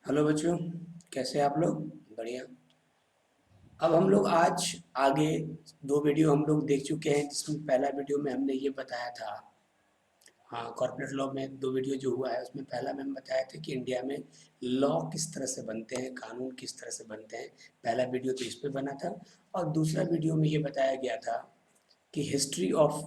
Hello बच्चों, कैसे हैं आप लोग? बढ़िया। अब हम लोग आज आगे दो वीडियो हम लोग देख चुके हैं, जिसमें पहला वीडियो में हमने ये बताया था। हाँ, कॉर्पोरेट लॉ में दो वीडियो जो हुआ है उसमें पहला में हम बताया था कि इंडिया में लॉ किस तरह से बनते हैं, कानून किस तरह से बनते हैं। पहला वीडियो तो इस पे बना था। और दूसरा वीडियो में ये बताया गया था कि history of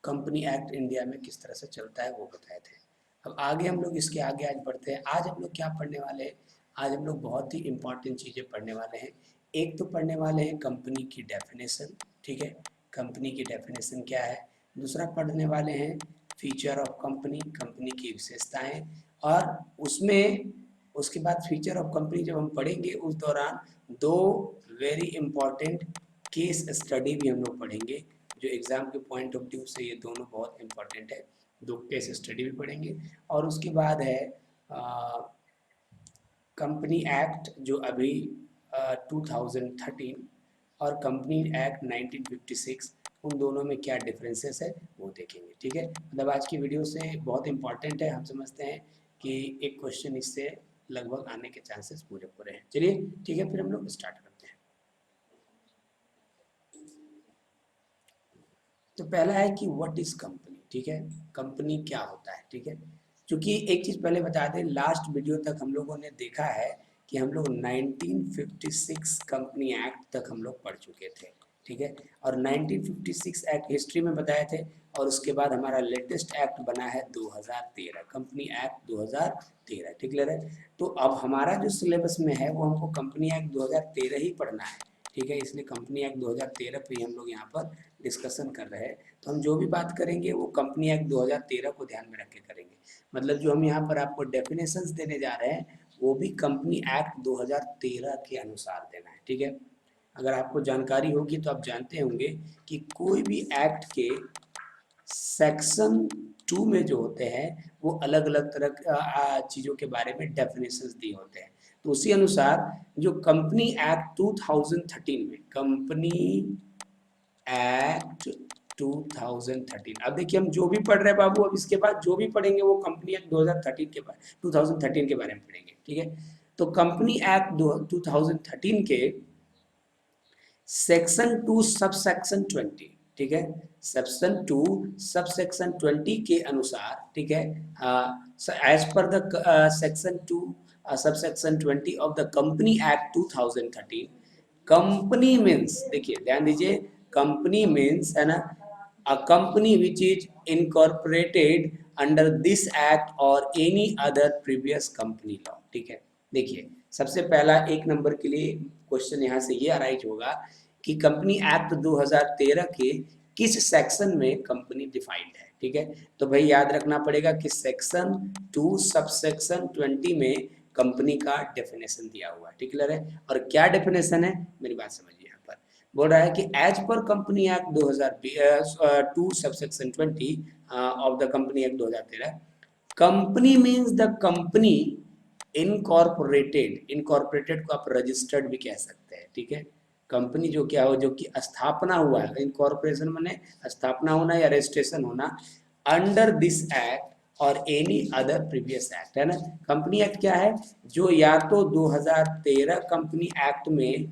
company act India में किस तरह से चलता है, वो बताए थे। अब आगे हम लोग इसके आगे आज बढ़ते हैं। आज हम लोग क्या पढ़ने वाले हैं? आज हम लोग बहुत ही इम्पोर्टेंट चीज़ें पढ़ने वाले हैं। एक तो पढ़ने वाले हैं कंपनी की डेफिनेशन, ठीक है, कंपनी की डेफिनेशन क्या है। दूसरा पढ़ने वाले हैं फीचर ऑफ कंपनी, कंपनी की विशेषताएं। और उसमें उसके बाद फीचर ऑफ कंपनी जब हम पढ़ेंगे उस दौरान दो वेरी इम्पॉर्टेंट केस स्टडी भी हम लोग पढ़ेंगे, जो एग्ज़ाम के पॉइंट ऑफ व्यू से ये दोनों बहुत इम्पोर्टेंट है। दो केस स्टडी भी पढ़ेंगे। और उसके बाद है कंपनी एक्ट जो अभी 2013 और कंपनी एक्ट 1956, उन दोनों में क्या डिफरेंसेस है वो देखेंगे, ठीक है। मतलब आज की वीडियो से बहुत इंपॉर्टेंट है, हम समझते हैं कि एक क्वेश्चन इससे लगभग आने के चांसेस पूरे पूरे हैं। चलिए ठीक है, फिर हम लोग स्टार्ट करते हैं। तो पहला है कि व्हाट इज कंपनी, ठीक है, कंपनी क्या होता है, ठीक है। क्योंकि एक चीज पहले बता दें, लास्ट वीडियो तक हम लोगों ने देखा है कि हम लोग 1956 कंपनी एक्ट तक हम लोग पढ़ चुके थे, ठीक है। और 1956 एक्ट हिस्ट्री में बताए थे। और उसके बाद हमारा लेटेस्ट एक्ट बना है 2013, कंपनी एक्ट 2013, ठीक क्लियर है। तो अब हमारा जो सिलेबस में है वो हमको कंपनी एक्ट 2013 ही पढ़ना है, ठीक है। इसलिए कंपनी एक्ट 2013 पे ही हम लोग यहाँ पर डिस्कशन कर रहे हैं। तो हम जो भी बात करेंगे वो कंपनी एक्ट 2013 को ध्यान में रख के करेंगे। मतलब जो हम यहाँ पर आपको डेफिनेशंस देने जा रहे हैं वो भी कंपनी एक्ट 2013 के अनुसार देना है, ठीक है। अगर आपको जानकारी होगी तो आप जानते होंगे कि कोई भी एक्ट के सेक्शन 2 में जो होते हैं वो अलग अलग तरह चीज़ों के बारे में डेफिनेशंस दिए होते हैं। तो उसी अनुसार जो कंपनी एक्ट 2013 में, कंपनी एक्ट 2013, अब देखिए हम जो भी पढ़ रहे हैं बाबू, अब इसके बाद जो भी पढ़ेंगे वो कंपनी एक्ट 2013 के बारे 2013 के बारे में पढ़ेंगे, ठीक है। तो कंपनी एक्ट 2013 के सेक्शन 2 सब सेक्शन 20, ठीक है, सेक्शन 2 सब सेक्शन 20 के अनुसार, ठीक है, as per the section 2 sub section 20 of the company act 2013, company means, देखिए ध्यान दीजिए, कंपनी मीन्स है ना, a company which is incorporated under this act और any other previous company law, ठीक है। देखिए सबसे पहला एक नंबर के लिए क्वेश्चन यहाँ से ये अराइज होगा कि कंपनी एक्ट 2013 के किस सेक्शन में कंपनी डिफाइंड है, ठीक है। तो भाई याद रखना पड़ेगा कि सेक्शन 2 सब सेक्शन 20 में कंपनी का डेफिनेशन दिया हुआ है, ठीक क्लियर है। और क्या डेफिनेशन है, मेरी बात समझिए। यहाँ पर बोल रहा है कि एज पर कंपनी एक्ट 2002 सब section 20 of the company act 2013, company means the company incorporated, incorporated को आप रजिस्टर्ड भी कह सकते हैं, ठीक है। कंपनी जो क्या हो, जो कि स्थापना हुआ है, इनकॉर्पोरेशन माने स्थापना होना या रजिस्ट्रेशन होना, अंडर दिस एक्ट और एनी अदर प्रीवियस एक्ट, है ना। कंपनी एक्ट क्या है, जो या तो 2013 कंपनी एक्ट में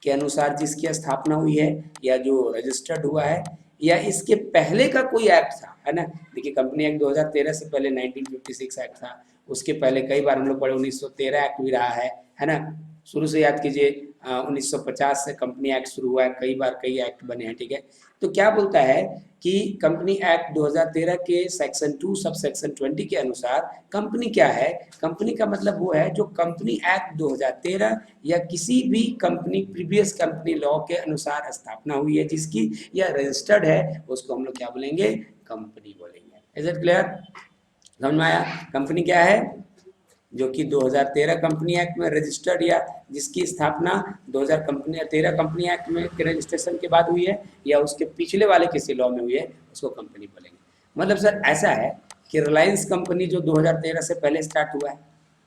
के अनुसार जिसकी स्थापना हुई है या जो रजिस्टर्ड हुआ है, या इसके पहले का कोई एक्ट था, है ना। देखिए कंपनी एक्ट 2013 से पहले 1956 एक्ट था, उसके पहले कई बार हम लोग पढ़े 1913 एक्ट भी रहा है ना। शुरू से याद कीजिए, 1950 से कंपनी एक्ट शुरू हुआ है, कई बार कई एक्ट बने हैं, ठीक है। तो क्या बोलता है कि कंपनी एक्ट 2013 के सेक्शन 2 सब सेक्शन 20 के अनुसार कंपनी क्या है, कंपनी का मतलब वो है जो कंपनी एक्ट 2013 या किसी भी कंपनी प्रीवियस कंपनी लॉ के अनुसार स्थापना हुई है जिसकी, या रजिस्टर्ड है, उसको हम लोग क्या बोलेंगे, कंपनी बोलेंगे। इज इट क्लियर, समझ में आया। कंपनी क्या है, जो कि 2013 कंपनी एक्ट में रजिस्टर्ड या जिसकी स्थापना 2013 कंपनी एक्ट में के रजिस्ट्रेशन के बाद हुई है, या उसके पिछले वाले किसी लॉ में हुई है, उसको कंपनी बोलेंगे। मतलब सर ऐसा है कि रिलायंस कंपनी जो 2013 से पहले स्टार्ट हुआ है,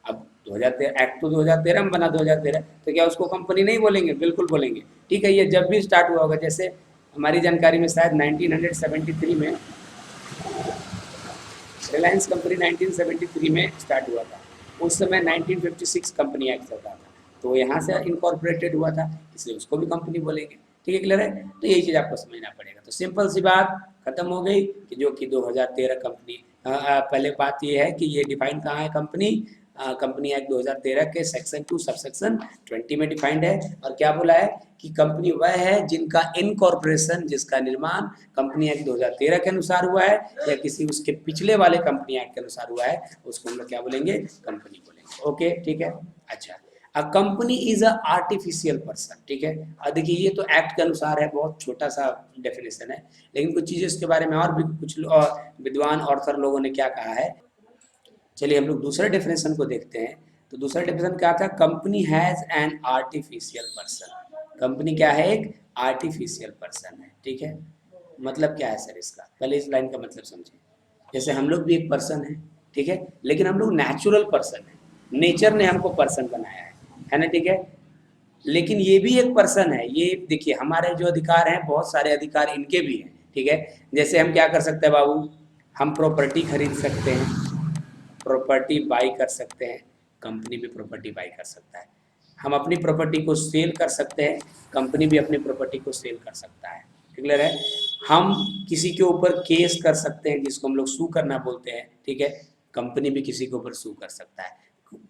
अब 2013 एक्ट तो 2013 में बना 2013, तो क्या उसको कंपनी नहीं बोलेंगे, बिल्कुल बोलेंगे, ठीक है। ये जब भी स्टार्ट हुआ होगा, जैसे हमारी जानकारी में शायद 1973 में रिलायंस कंपनी 1973 में स्टार्ट हुआ था, उस समय 1956 कंपनी एक्ट चल रहा था, तो यहाँ से इनकॉर्पोरेटेड हुआ था, इसलिए उसको भी कंपनी बोलेंगे। ठीक है, क्लियर है? तो यही चीज़ आपको समझना पड़ेगा। तो सिंपल सी बात खत्म हो गई कि जो कि 2013 कंपनी, पहले बात ये है कि ये डिफाइन कहाँ है कंपनी, कंपनी एक्ट 2013 के सेक्शन 2 सबसेक्शन 20 में डिफाइंड है। और क्या बोला है कि कंपनी वह है जिनका इनकॉर्पोरेशन, जिसका निर्माण कंपनी एक्ट 2013 के अनुसार हुआ है या किसी उसके पिछले वाले कंपनी एक्ट के अनुसार हुआ है, उसको हम लोग क्या बोलेंगे, कंपनी बोलेंगे। ओके, ठीक है। अच्छा, a company is a artificial person. ठीक है, अब देखिए ये तो एक्ट के अनुसार है, बहुत छोटा सा डेफिनेशन है, लेकिन कुछ चीज़ें इसके बारे में और भी कुछ विद्वान ऑर्थर लोगों ने क्या कहा है। चलिए हम लोग दूसरे डेफिनेशन को देखते हैं। तो दूसरा डेफिनेशन क्या था, company has an artificial person. Company क्या है, एक आर्टिफिशियल पर्सन है। ठीक है, मतलब क्या है सर इसका, पहले इस लाइन का मतलब समझे। जैसे हम लोग भी एक पर्सन है, ठीक है, लेकिन हम लोग नेचुरल पर्सन है, नेचर ने हमको पर्सन बनाया है ना, ठीक है। लेकिन ये भी एक पर्सन है, ये देखिए हमारे जो अधिकार हैं, बहुत सारे अधिकार इनके भी हैं। ठीक है, जैसे हम क्या कर सकते हैं बाबू, हम प्रॉपर्टी खरीद सकते हैं, प्रॉपर्टी बाई कर सकते हैं, कंपनी भी प्रॉपर्टी बाई कर सकता है। हम अपनी प्रॉपर्टी को सेल कर सकते हैं, कंपनी भी अपनी प्रॉपर्टी को सेल कर सकता है। क्लियर है? हम किसी के ऊपर केस कर सकते हैं, जिसको हम लोग सू करना बोलते हैं। ठीक है, कंपनी भी किसी के ऊपर सू कर सकता है,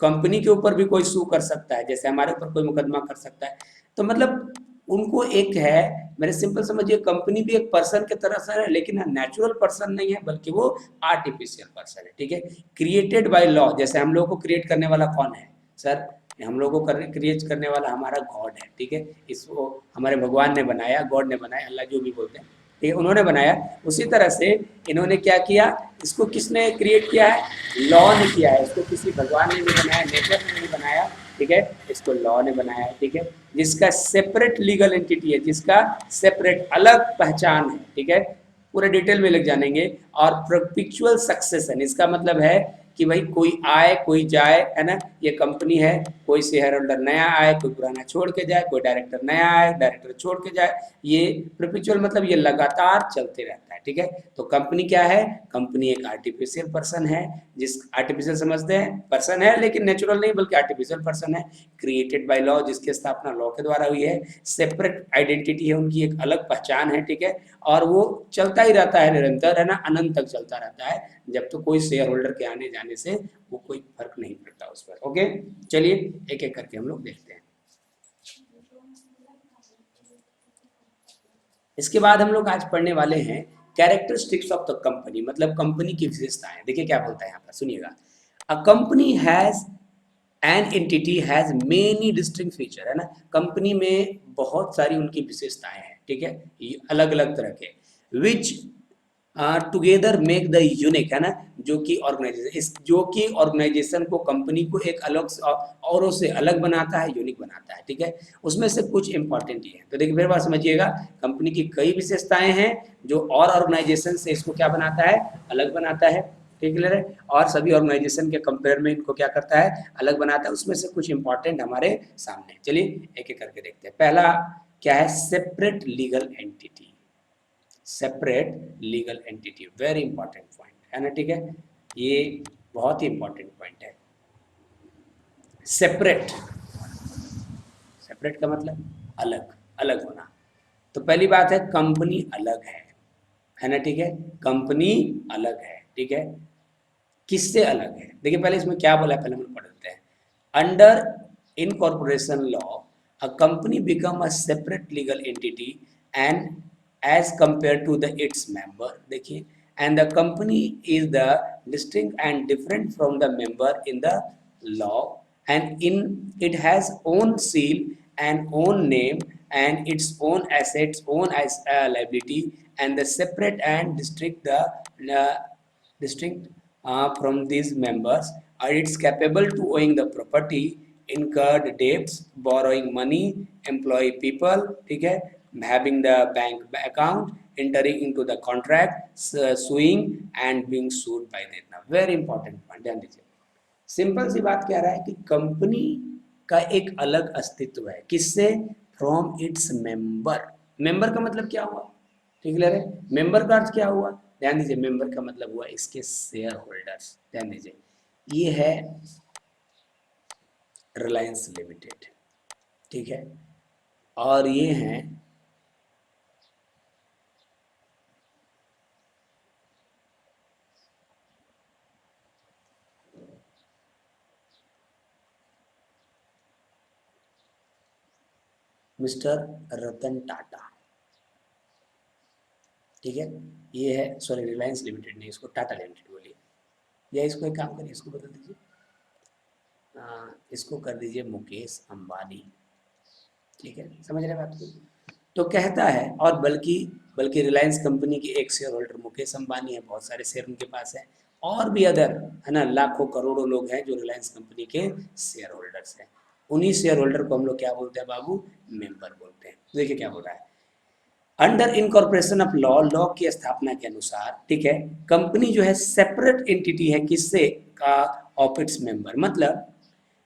कंपनी के ऊपर भी कोई सू कर सकता है, जैसे हमारे ऊपर कोई मुकदमा कर सकता है। तो मतलब उनको एक है, मेरे सिंपल समझिए, कंपनी भी एक पर्सन के तरह से है, लेकिन नेचुरल पर्सन नहीं है, बल्कि वो आर्टिफिशियल पर्सन है। ठीक है, क्रिएटेड बाय लॉ। जैसे हम लोग को क्रिएट करने वाला कौन है सर, हम लोगों को क्रिएट करने वाला हमारा गॉड है। ठीक है, इसको हमारे भगवान ने बनाया, गॉड ने बनाया, अल्लाह जो भी बोलते हैं, ठीक है, उन्होंने बनाया। उसी तरह से इन्होंने क्या किया, इसको किसने क्रिएट किया है, लॉ ने किया है। इसको किसी भगवान ने नहीं बनाया, नेचर ने नहीं बनाया, ठीक है, इसको लॉ ने बनाया है। ठीक है, जिसका सेपरेट लीगल एंटिटी है, जिसका सेपरेट अलग पहचान है। ठीक है, पूरे डिटेल में लग जानेंगे। और परपेचुअल सक्सेशन, इसका मतलब है कि भाई कोई आए कोई जाए, है ना, ये कंपनी है, कोई शेयर होल्डर नया आए, कोई पुराना छोड़ के जाए, कोई डायरेक्टर नया आए, डायरेक्टर छोड़ के जाए, ये परपेचुअल मतलब ये लगातार चलते रहता है। ठीक है, तो कंपनी क्या है, कंपनी एक आर्टिफिशियल पर्सन है, जिस आर्टिफिशियल समझते हैं, पर्सन है लेकिन नेचुरल नहीं बल्कि आर्टिफिशियल पर्सन है, क्रिएटेड बाय लॉ, जिसकी स्थापना लॉ के द्वारा हुई है, सेपरेट आइडेंटिटी है उनकी, एक अलग पहचान है। ठीक है, और वो चलता ही रहता है निरंतर, है ना, अनंत तक चलता रहता है, जब तो कोई शेयर होल्डर के आने जाने से वो कोई फर्क नहीं पड़ता उस पर। ओके, चलिए एक एक करके हम लोग देखते हैं। इसके बाद हम लोग आज पढ़ने वाले हैं कैरेक्टरिस्टिक्स ऑफ द कंपनी, मतलब कंपनी की विशेषताएं। देखिए क्या बोलता है यहाँ पर, सुनिएगा। A company has an entity has many distinct feature, है ना, कंपनी में बहुत सारी उनकी विशेषताएं हैं। ठीक है, अलग अलग तरह के, विच टुगेदर मेक द यूनिक, है ना, जो कि ऑर्गेनाइजेशन, इस जो कि ऑर्गेनाइजेशन को, कंपनी को एक अलग औरों से अलग बनाता है, यूनिक बनाता है। ठीक है, उसमें से कुछ इंपॉर्टेंट ही है। तो देखिए फिर बात समझिएगा, कंपनी की कई विशेषताएं हैं जो और ऑर्गेनाइजेशन से इसको क्या बनाता है, अलग बनाता है। ठीक है, और सभी ऑर्गेनाइजेशन के कंपेयर में इनको क्या करता है, अलग बनाता है। उसमें से कुछ इंपॉर्टेंट हमारे सामने, चलिए एक एक करके देखते हैं। पहला क्या है, separate legal entity, separate legal entity, very important point है ना। ठीक है, ये बहुत ही इंपॉर्टेंट पॉइंट है, सेपरेट। सेपरेट का मतलब अलग, अलग होना। तो पहली बात है, कंपनी अलग है ना, ठीक है, कंपनी अलग है। ठीक है, किससे अलग है, देखिए पहले इसमें क्या बोला है, पहले हम पढ़ लेते हैं। Under incorporation law, a company become a separate legal entity and as compare to the its member, देखिए, and the company is the distinct and different from the member in the law, and in it has own seal and own name and its own assets, own as liability, and the separate and distinct from these members, are it's capable to owing the property, incurred debts, borrowing money, employ people, ठीक है, having the bank account, entering into the contract, suing and being sued by them. Very important point, ध्यान दीजिए। Simple सी बात कह रहा है कि company का एक अलग अस्तित्व है, किससे, फ्रॉम इट्स मेंबर। मेंबर का मतलब क्या हुआ, ठीक है, मेंबर का अर्थ क्या हुआ, ध्यान दीजिए, मेंबर का मतलब हुआ इसके शेयर होल्डर्स। ध्यान दीजिए, ये है रिलायंस लिमिटेड, ठीक है। और ये हैं मिस्टर रतन टाटा, ठीक है। ये है, सॉरी रिलायंस लिमिटेड नहीं, इसको टाटा लिमिटेड बोलिए, या इसको एक काम करिए, इसको बदल दीजिए, इसको कर दीजिए मुकेश अंबानी, ठीक है, समझ रहे बात को। तो कहता है, और बल्कि बल्कि रिलायंस कंपनी के एक शेयर होल्डर मुकेश अंबानी है, बहुत सारे शेयर उनके पास है, और भी अदर है ना, लाखों करोड़ों लोग हैं जो रिलायंस कंपनी के शेयर होल्डर्स हैं। उन्हीं शेयर होल्डर को हम लोग क्या बोलते हैं बाबू, मेंबर बोलते हैं। देखिए क्या बोल रहा है, under incorporation of law, law की स्थापना के अनुसार, ठीक है, कंपनी जो है सेपरेट एंटिटी है, किससे का, ऑफ इट्स मेंबर, मतलब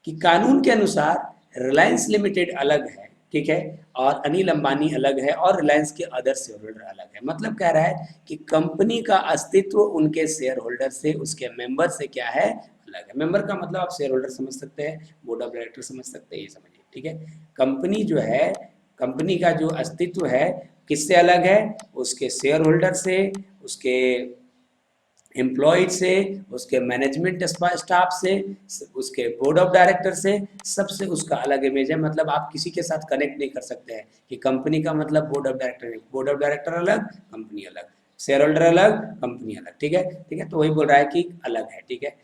कि कानून के अनुसार रिलायंस लिमिटेड अलग है, ठीक है, और अनिल अंबानी अलग है, और रिलायंस के अदर शेयर होल्डर अलग है। मतलब कह रहा है कि कंपनी का अस्तित्व उनके शेयर होल्डर से, उसके मेंबर से क्या है, अलग है। मेंबर का मतलब आप शेयर होल्डर समझ सकते हैं, बोर्ड ऑफ डायरेक्टर समझ सकते हैं, ये समझिए, ठीक है। कंपनी जो है, कंपनी का जो अस्तित्व है किससे अलग है, उसके शेयर होल्डर से, उसके एम्प्लॉयड से, उसके मैनेजमेंट स्टाफ से, उसके बोर्ड ऑफ डायरेक्टर से, सबसे उसका अलग इमेज है। मतलब आप किसी के साथ कनेक्ट नहीं कर सकते हैं कि कंपनी का मतलब बोर्ड ऑफ डायरेक्टर नहीं, बोर्ड ऑफ डायरेक्टर अलग, कंपनी अलग, शेयर होल्डर अलग, कंपनी अलग, ठीक है, ठीक है। तो वही बोल रहा है कि अलग है, ठीक है।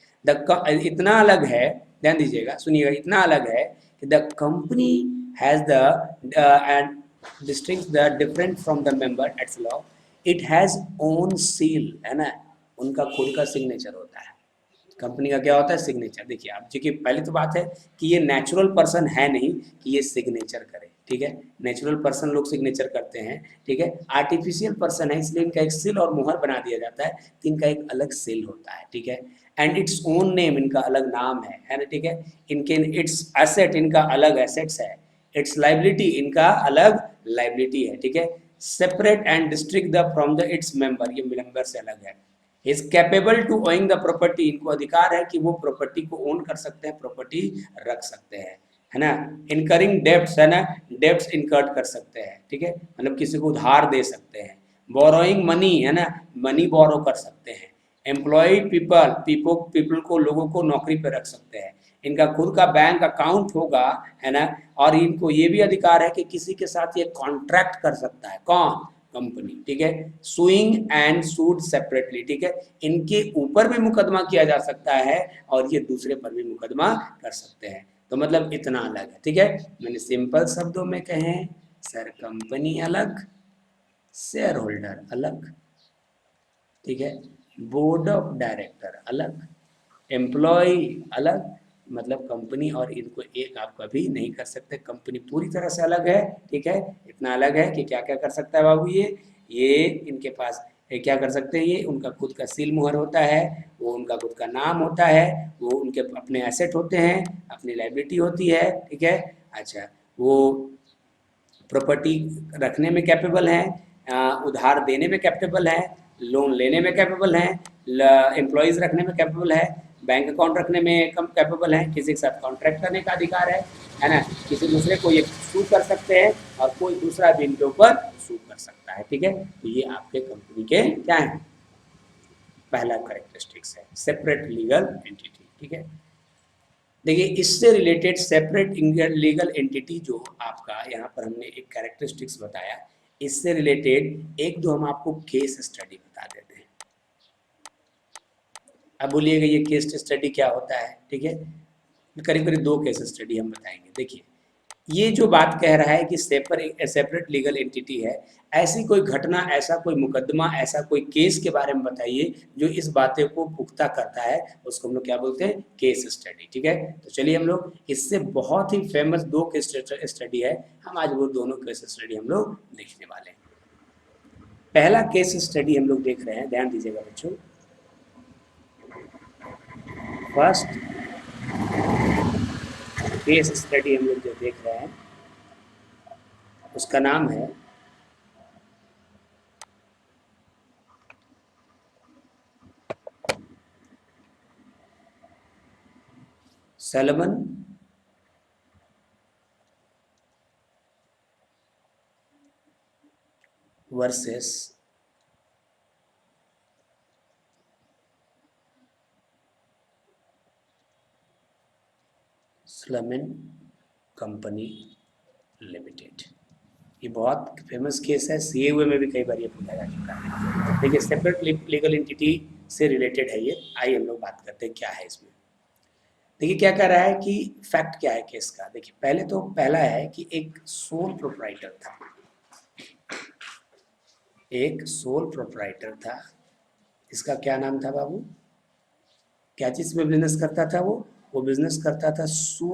इतना अलग है, ध्यान दीजिएगा, सुनिएगा, इतना अलग है कि the company has the and distinct the different from the member its law, it has own seal, है ना, उनका खुद का सिग्नेचर होता है। कंपनी का क्या होता है, सिग्नेचर। देखिए आप, देखिए पहली तो बात है कि ये नेचुरल पर्सन है नहीं कि ये सिग्नेचर करे, ठीक है। नेचुरल पर्सन लोग सिग्नेचर करते हैं, ठीक है। आर्टिफिशियल पर्सन है, इसलिए इनका एक सील और मुहर बना दिया जाता है, तो इनका एक अलग सील होता है, ठीक है। एंड इट्स ओन नेम, इनका अलग नाम है ना, ठीक है। इनके इट्स एसेट, इनका अलग एसेट्स है, इट्स लाइबिलिटी, इनका अलग लाइबिलिटी है, ठीक है। Separate and distinct the from the its member, ये मेंबर से अलग है। Is capable to owing the property, इनको अधिकार है कि वो प्रॉपर्टी को ओन कर सकते हैं, प्रॉपर्टी रख सकते हैं, है ना। इनकरिंग डेब्ट्स, है ना, डेब्ट्स इनकर्ड कर सकते हैं, ठीक है, मतलब किसी को उधार दे सकते हैं। बोरोइंग मनी, है ना, मनी बोरो कर सकते हैं। एम्प्लॉयड पीपल, पीपल को, लोगों को नौकरी पे रख सकते हैं। इनका खुद का बैंक अकाउंट होगा, है ना। और इनको ये भी अधिकार है कि किसी के साथ ये कॉन्ट्रैक्ट कर सकता है, कौन, कंपनी, ठीक है। सुइंग एंड सूड सेपरेटली, ठीक है, इनके ऊपर भी मुकदमा किया जा सकता है और ये दूसरे पर भी मुकदमा कर सकते हैं। तो मतलब इतना अलग है, ठीक है। मैंने सिंपल शब्दों में कहें, सर कंपनी अलग, शेयर होल्डर अलग, ठीक है, बोर्ड ऑफ डायरेक्टर अलग, एम्प्लॉय अलग, मतलब कंपनी और इनको एक आप कभी नहीं कर सकते, कंपनी पूरी तरह से अलग है, ठीक है। इतना अलग है कि क्या क्या कर सकता है बाबू, ये इनके पास ये क्या कर सकते हैं, ये उनका खुद का सील मुहर होता है, वो उनका खुद का नाम होता है, वो उनके अपने एसेट होते हैं, अपनी लाइबिलिटी होती है, ठीक है। अच्छा, वो प्रॉपर्टी रखने में कैपेबल हैं, उधार देने में कैपेबल है, लोन लेने में कैपेबल हैं, एम्प्लॉयज़ रखने में कैपेबल है, बैंक अकाउंट रखने में कम कैपेबल है, किसी के साथ कॉन्ट्रैक्ट करने का अधिकार है ना, किसी दूसरे को ये सू कर सकते हैं और कोई दूसरा भी इनके ऊपर सू कर सकता है, ठीक है। तो ये आपके कंपनी के क्या है, पहला करेक्टरिस्टिक्स है, सेपरेट लीगल एंटिटी, ठीक है। देखिए इससे रिलेटेड सेपरेट लीगल एंटिटी जो आपका यहाँ पर हमने एक कैरेक्टरिस्टिक्स बताया, इससे रिलेटेड एक दो हम आपको केस स्टडी बता देते हैं। अब बोलिएगा ये केस स्टडी क्या होता है, ठीक है। करीब करीब दो केस स्टडी हम बताएंगे। देखिए ये जो बात कह रहा है कि सेपरेट लीगल एंटिटी है, ऐसी कोई घटना, ऐसा कोई मुकदमा, ऐसा कोई केस के बारे में बताइए जो इस बातें को पुख्ता करता है, उसको हम लोग क्या बोलते हैं, केस स्टडी, ठीक है। तो चलिए हम लोग इससे बहुत ही फेमस दो केस स्टडी है, हम आज वो दोनों केस स्टडी हम लोग देखने वाले हैं। पहला केस स्टडी हम लोग देख रहे हैं, ध्यान दीजिएगा बच्चों। फर्स्ट केस स्टडी हम लोग जो देख रहे हैं उसका नाम है Salomon versus Salomon company limited. ये बहुत फेमस केस है, सीए में भी कई बार ये पूछा जा चुका है। देखिए सेपरेट लीगल एंटिटी से रिलेटेड है ये, आइए हम लोग बात करते हैं क्या है इसमें। देखिए क्या कह रहा है कि फैक्ट क्या है केस का। देखिए पहले तो पहला है कि एक सोल प्रोप्राइटर था, एक सोल प्रोप्राइटर था। इसका क्या नाम था बाबू, क्या चीज में बिजनेस करता था वो बिजनेस करता था शू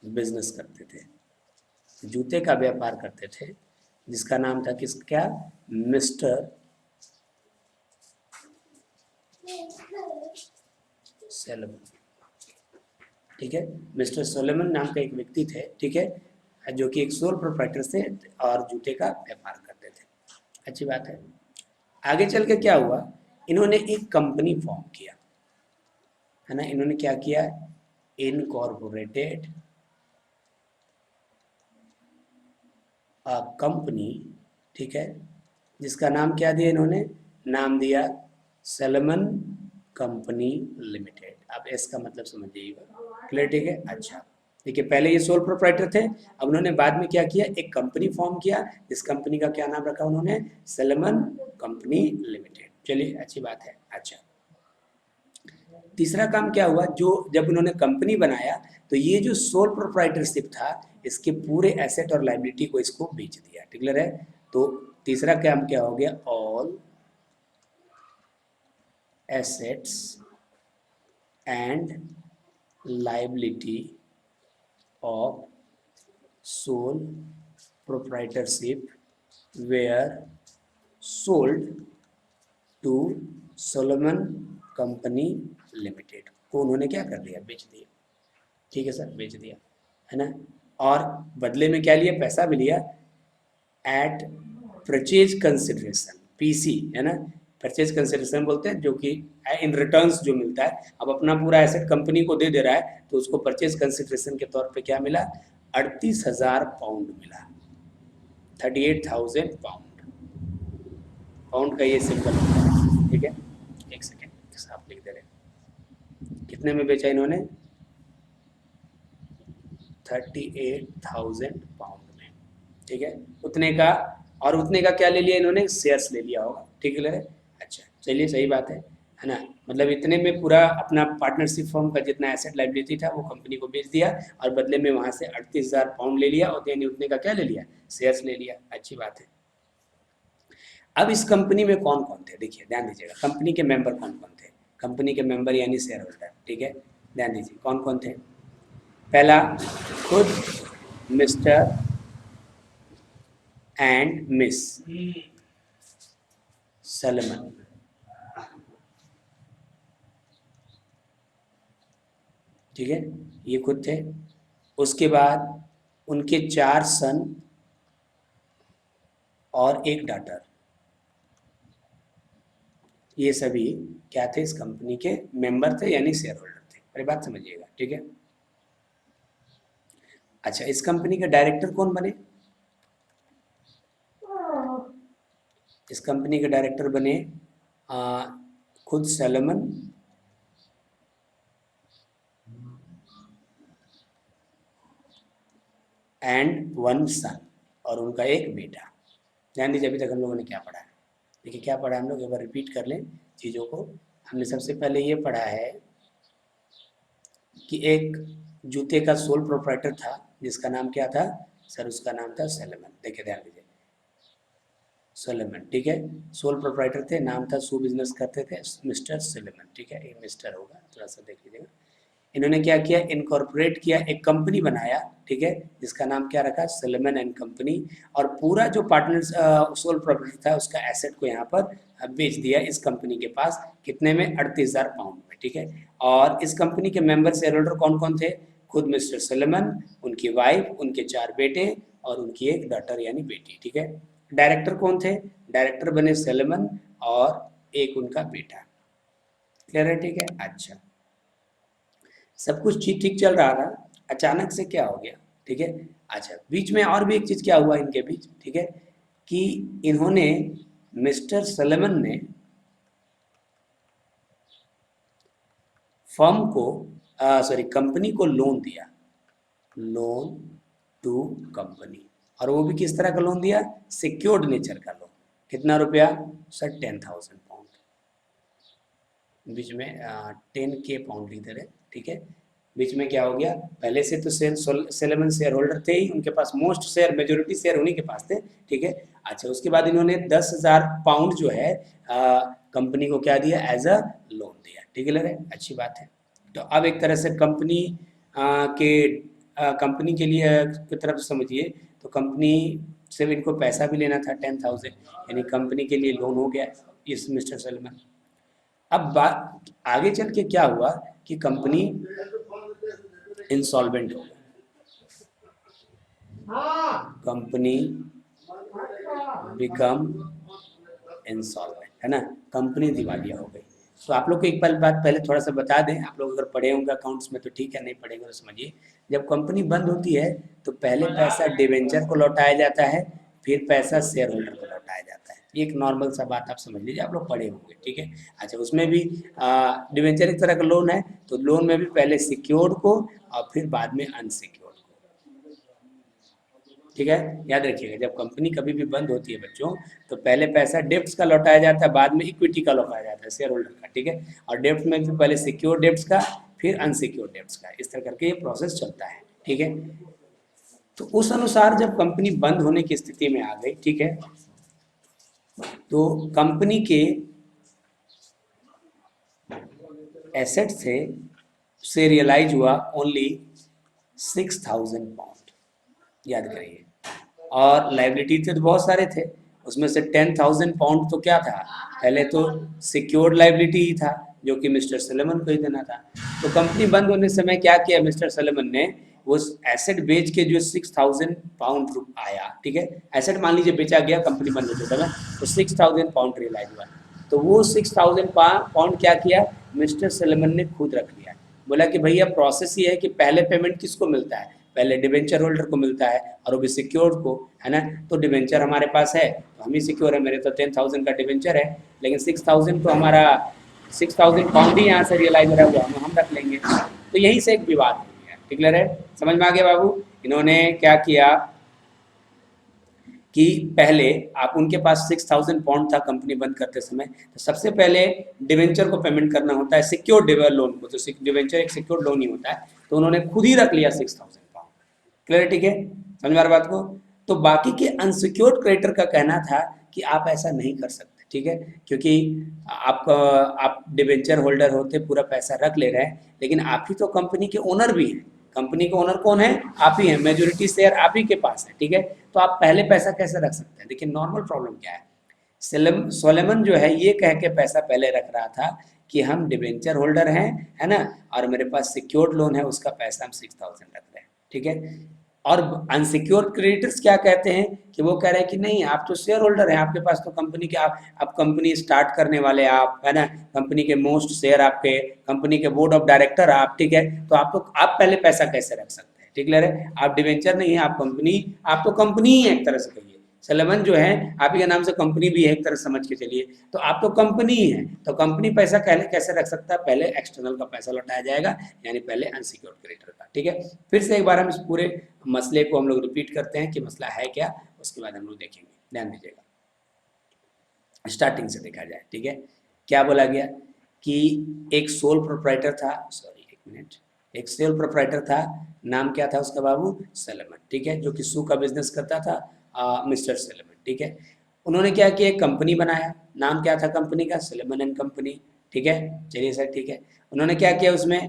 बिजनेस करते थे, जूते का व्यापार करते थे, जिसका नाम था किसका, मिस्टर सेलोमन। ठीक है, मिस्टर सोलोमन नाम का एक व्यक्ति थे, ठीक है, जो कि एक सोल प्रोप्राइटर थे और जूते का व्यापार करते थे। अच्छी बात है। आगे चल के क्या हुआ, इन्होंने एक कंपनी फॉर्म किया, है ना। इन्होंने क्या किया, इनकॉर्पोरेटेड अ कंपनी, ठीक है, जिसका नाम क्या दिया इन्होंने, नाम दिया सलोमन कंपनी लिमिटेड। आप इसका मतलब समझ जाइएगा, क्लियर, ठीक है। अच्छा देखिए पहले ये सोल प्रोप्राइटर थे, अब उन्होंने बाद में क्या किया, एक कंपनी फॉर्म किया, इस कंपनी का क्या नाम रखा उन्होंने, सलोमन कंपनी लिमिटेड। चलिए अच्छी बात है। अच्छा तीसरा काम क्या हुआ, जो जब उन्होंने कंपनी बनाया तो ये जो सोल प्रोप्राइटरशिप था, इसके पूरे एसेट और लाइबिलिटी को इसको बेच दिया, क्लियर है। तो तीसरा काम क्या हो गया, all assets and liability of sole proprietorship were sold to Salomon company limited, को उन्होंने क्या कर दिया, बेच दिया। ठीक है सर, बेच दिया, है ना। और बदले में क्या लिया, पैसा भी लिया, एट परचेज कंसिडरेशन, पीसी, है ना। परचेज कंसिडरेशन बोलते हैं, जो कि इन रिटर्न्स जो मिलता है, अब अपना पूरा एसेट कंपनी को दे दे रहा है, तो उसको परचेज कंसिडरेशन के तौर पे क्या मिला, 38,000 पाउंड मिला, 38,000 पाउंड। पाउंड का ये सिंबल होता है, ठीक है। एक सेकेंड आप लिख दे रहे हैं, कितने में बेचा इन्होंने, 38,000 पाउंड में, ठीक है। उतने का, और उतने का क्या ले लिया इन्होंने, शेयर्स ले लिया होगा, ठीक है। अच्छा चलिए सही बात है ना। मतलब इतने में पूरा अपना पार्टनरशिप फर्म का जितना एसेट लाइबिलिटी था वो कंपनी को बेच दिया, और बदले में वहां से 38,000 पाउंड ले लिया, और यानी उतने का क्या ले लिया, शेयर्स ले लिया। अच्छी बात है। अब इस कंपनी में कौन कौन थे, देखिए ध्यान दीजिएगा, कंपनी के मेंबर कौन कौन थे, कंपनी के मेंबर यानी शेयर होल्डर, ठीक है। ध्यान दीजिए कौन कौन थे। पहला, खुद मिस्टर एंड मिस सलोमन, ठीक है, ये खुद थे। उसके बाद उनके 4 सन और एक डॉटर, ये सभी क्या थे, इस कंपनी के मेंबर थे यानी शेयर होल्डर थे। मेरी बात समझिएगा, ठीक है। अच्छा इस कंपनी के डायरेक्टर कौन बने, इस कंपनी के डायरेक्टर बने खुद सलोमन एंड 1 सन, और उनका एक बेटा। ध्यान दीजिए अभी तक हम लोगों ने क्या पढ़ा है, देखिए क्या पढ़ा हम लोग, एक बार रिपीट कर लें चीज़ों को। हमने सबसे पहले ये पढ़ा है कि एक जूते का सोल प्रोप्राइटर था, जिसका नाम क्या था सर, उसका नाम था सलोमन। देखिए ध्यान दीजिए, सलोमन, ठीक है, सोल प्रोप्राइटर थे, नाम था, शू बिजनेस करते थे, मिस्टर सलोमन, ठीक है, ये मिस्टर होगा, थोड़ा सा देख लीजिएगा। इन्होंने क्या किया, इनकॉर्पोरेट किया, एक कंपनी बनाया, ठीक है, जिसका नाम क्या रखा, सलोमन एंड कंपनी, और पूरा जो पार्टनर्स सोल प्रोप्राइटर था उसका एसेट को यहाँ पर बेच दिया इस कंपनी के पास, कितने में, 38,000 पाउंड में, ठीक है। और इस कंपनी के मेंबर शेयर होल्डर कौन कौन थे, खुद मिस्टर सलोमन, उनकी वाइफ, उनके 4 बेटे और उनकी एक डॉटर यानी बेटी, ठीक है। डायरेक्टर कौन थे, डायरेक्टर बने सलोमन और एक उनका बेटा, क्लियर है, ठीक है। अच्छा सब कुछ ठीक ठीक चल रहा था, अचानक से क्या हो गया, ठीक है। अच्छा बीच में और भी एक चीज क्या हुआ इनके बीच, ठीक है, कि इन्होंने मिस्टर सलेमन ने फर्म को कंपनी को लोन दिया, लोन टू कंपनी, और वो भी किस तरह का लोन दिया, सिक्योर्ड नेचर का लोन। कितना रुपया सर, 10,000 पाउंड, बीच में 10K पाउंड इधर है, ठीक है। बीच में क्या हो गया, पहले से तो सेलेमन शेयर होल्डर थे ही, उनके पास मोस्ट शेयर, मेजोरिटी शेयर उन्हीं के पास थे, ठीक है। अच्छा, उसके बाद इन्होंने 10,000 पाउंड जो है कंपनी को क्या दिया, एज अ लोन दिया, ठीक है, अच्छी बात है। तो अब एक तरह से कंपनी के कंपनी के लिए की तरफ समझिए, तो कंपनी से इनको पैसा भी लेना था 10,000, यानी कंपनी के लिए लोन हो गया इस मिस्टर सलमान। अब बात आगे चल के क्या हुआ कि कंपनी इंसॉल्वेंट हो गई, कंपनी बिकम इंसॉल्वेंट, है ना, कंपनी दिवालिया हो गई। तो आप लोग को एक बात पहले थोड़ा सा बता दें, आप लोग अगर पढ़े होंगे अकाउंट्स में तो ठीक है, नहीं पढ़ेंगे तो समझिए, जब कंपनी बंद होती है तो पहले पैसा डिवेंचर को लौटाया जाता है, फिर पैसा शेयर होल्डर को लौटाया जाता है। ये एक नॉर्मल सा बात आप समझ लीजिए, आप लोग पढ़े होंगे, ठीक है। अच्छा, उसमें भी डिवेंचर एक तरह का लोन है, तो लोन में भी पहले सिक्योर्ड को और फिर बाद में अनसिक्योर्ड, ठीक है। याद रखिएगा, जब कंपनी कभी भी बंद होती है बच्चों, तो पहले पैसा डेब्ट्स का लौटाया जाता है, बाद में इक्विटी का लौटाया जाता है, शेयर होल्डर का, ठीक है। और डेब्ट्स में भी पहले सिक्योर डेब्ट्स का, फिर अनसिक्योर डेब्ट्स का, इस तरह करके ये प्रोसेस चलता है, ठीक है। तो उस अनुसार जब कंपनी बंद होने की स्थिति में आ गई, ठीक है, तो कंपनी के एसेट से रियलाइज हुआ ओनली 6,000 पाउंड, याद करिए। और लाइबिलिटी तो बहुत सारे थे, उसमें से 10,000 पाउंड तो क्या था, पहले तो सिक्योर्ड लाइबिलिटी ही था, जो कि मिस्टर सलेमन को ही देना था। तो कंपनी बंद होने समय क्या किया मिस्टर सलेमन ने, वो एसेट बेच के जो 6,000 पाउंड आया, ठीक है, एसेट मान लीजिए बेचा गया कंपनी बंद होते समय, तो 6,000 पाउंड रियलाइज हुआ। तो वो 6,000 पाउंड क्या किया, मिस्टर सलेमन ने खुद रख लिया। बोला कि भैया प्रोसेस ये है कि पहले पेमेंट किसको मिलता है, पहले डिवेंचर होल्डर को मिलता है, और वो भी सिक्योर्ड को, है ना। तो डिवेंचर हमारे पास है तो हम ही सिक्योर है, मेरे तो 10,000 का डिवेंचर है, लेकिन 6,000 तो हमारा 6,000 पाउंड ही यहाँ से रियलाइज हो रहा हुआ, हम रख लेंगे। तो यहीं से एक विवाद हो गया, क्लियर है, समझ में आ गया बाबू। इन्होंने क्या किया कि पहले आप उनके पास 6,000 पाउंड था कंपनी बंद करते समय, तो सबसे पहले डिवेंचर को पेमेंट करना होता है, सिक्योर्ड लोन को, तो डिवेंचर एक सिक्योर्ड लोन ही होता है, तो उन्होंने खुद ही रख लिया 6,000 पाउंड, क्लियर, ठीक है, समझ में आ रहा बात को। तो बाकी के अनसिक्योर्ड क्रेडिटर का कहना था कि आप ऐसा नहीं कर सकते, ठीक है, क्योंकि आप डिवेंचर होल्डर होते, पूरा पैसा रख ले रहे हैं, लेकिन आप ही तो कंपनी के ओनर भी हैं, कंपनी का ओनर कौन है, आप ही हैं, मेजोरिटी शेयर आप ही के पास है, ठीक है। तो आप पहले पैसा कैसे रख सकते हैं, देखिए नॉर्मल प्रॉब्लम क्या है, सोलेमन जो है ये कह के पैसा पहले रख रहा था कि हम डिवेंचर होल्डर हैं, है ना, और मेरे पास सिक्योर्ड लोन है, उसका पैसा हम 6,000 रख रहे हैं, ठीक है। और अनसिक्योर्ड क्रेडिटर्स क्या कहते हैं कि वो कह रहे हैं कि नहीं, आप तो शेयर होल्डर हैं, आपके पास तो कंपनी के, आप कंपनी स्टार्ट करने वाले आप, है ना, कंपनी के मोस्ट शेयर आपके, कंपनी के बोर्ड ऑफ डायरेक्टर आप, ठीक है, तो आप पहले पैसा कैसे रख सकते हैं, ठीक है। आप डिवेंचर नहीं है, आप कंपनी, आप तो कंपनी ही है एक तरह से कहिए, सलेमन जो है आप ही के नाम से कंपनी भी है एक तरह समझ के चलिए, तो आप तो कंपनी ही है, तो कंपनी पैसा कैसे रख सकता है, पहले एक्सटर्नल का पैसा लौटाया जाएगा, यानी पहले अनसिक्योर्ड क्रेडिटर का, ठीक है। फिर से एक बार हम इस पूरे मसले को हम लोग रिपीट करते हैं कि मसला है क्या, उसके बाद हम लोग देखेंगे, ध्यान दीजिएगा, स्टार्टिंग से देखा जाए, ठीक है। क्या बोला गया कि एक सोल प्रोप्राइटर था, सॉरी एक मिनट, एक सेल प्रोप्राइटर था, नाम क्या था उसका बाबू, सलेमन, ठीक है, जो कि शू का बिजनेस करता था, मिस्टर सलेमन, ठीक है। उन्होंने क्या किया, एक कंपनी बनाया, नाम क्या था कंपनी का, सलेमन एंड कंपनी, ठीक है, चलिए सर, ठीक है। उन्होंने क्या किया, उसमें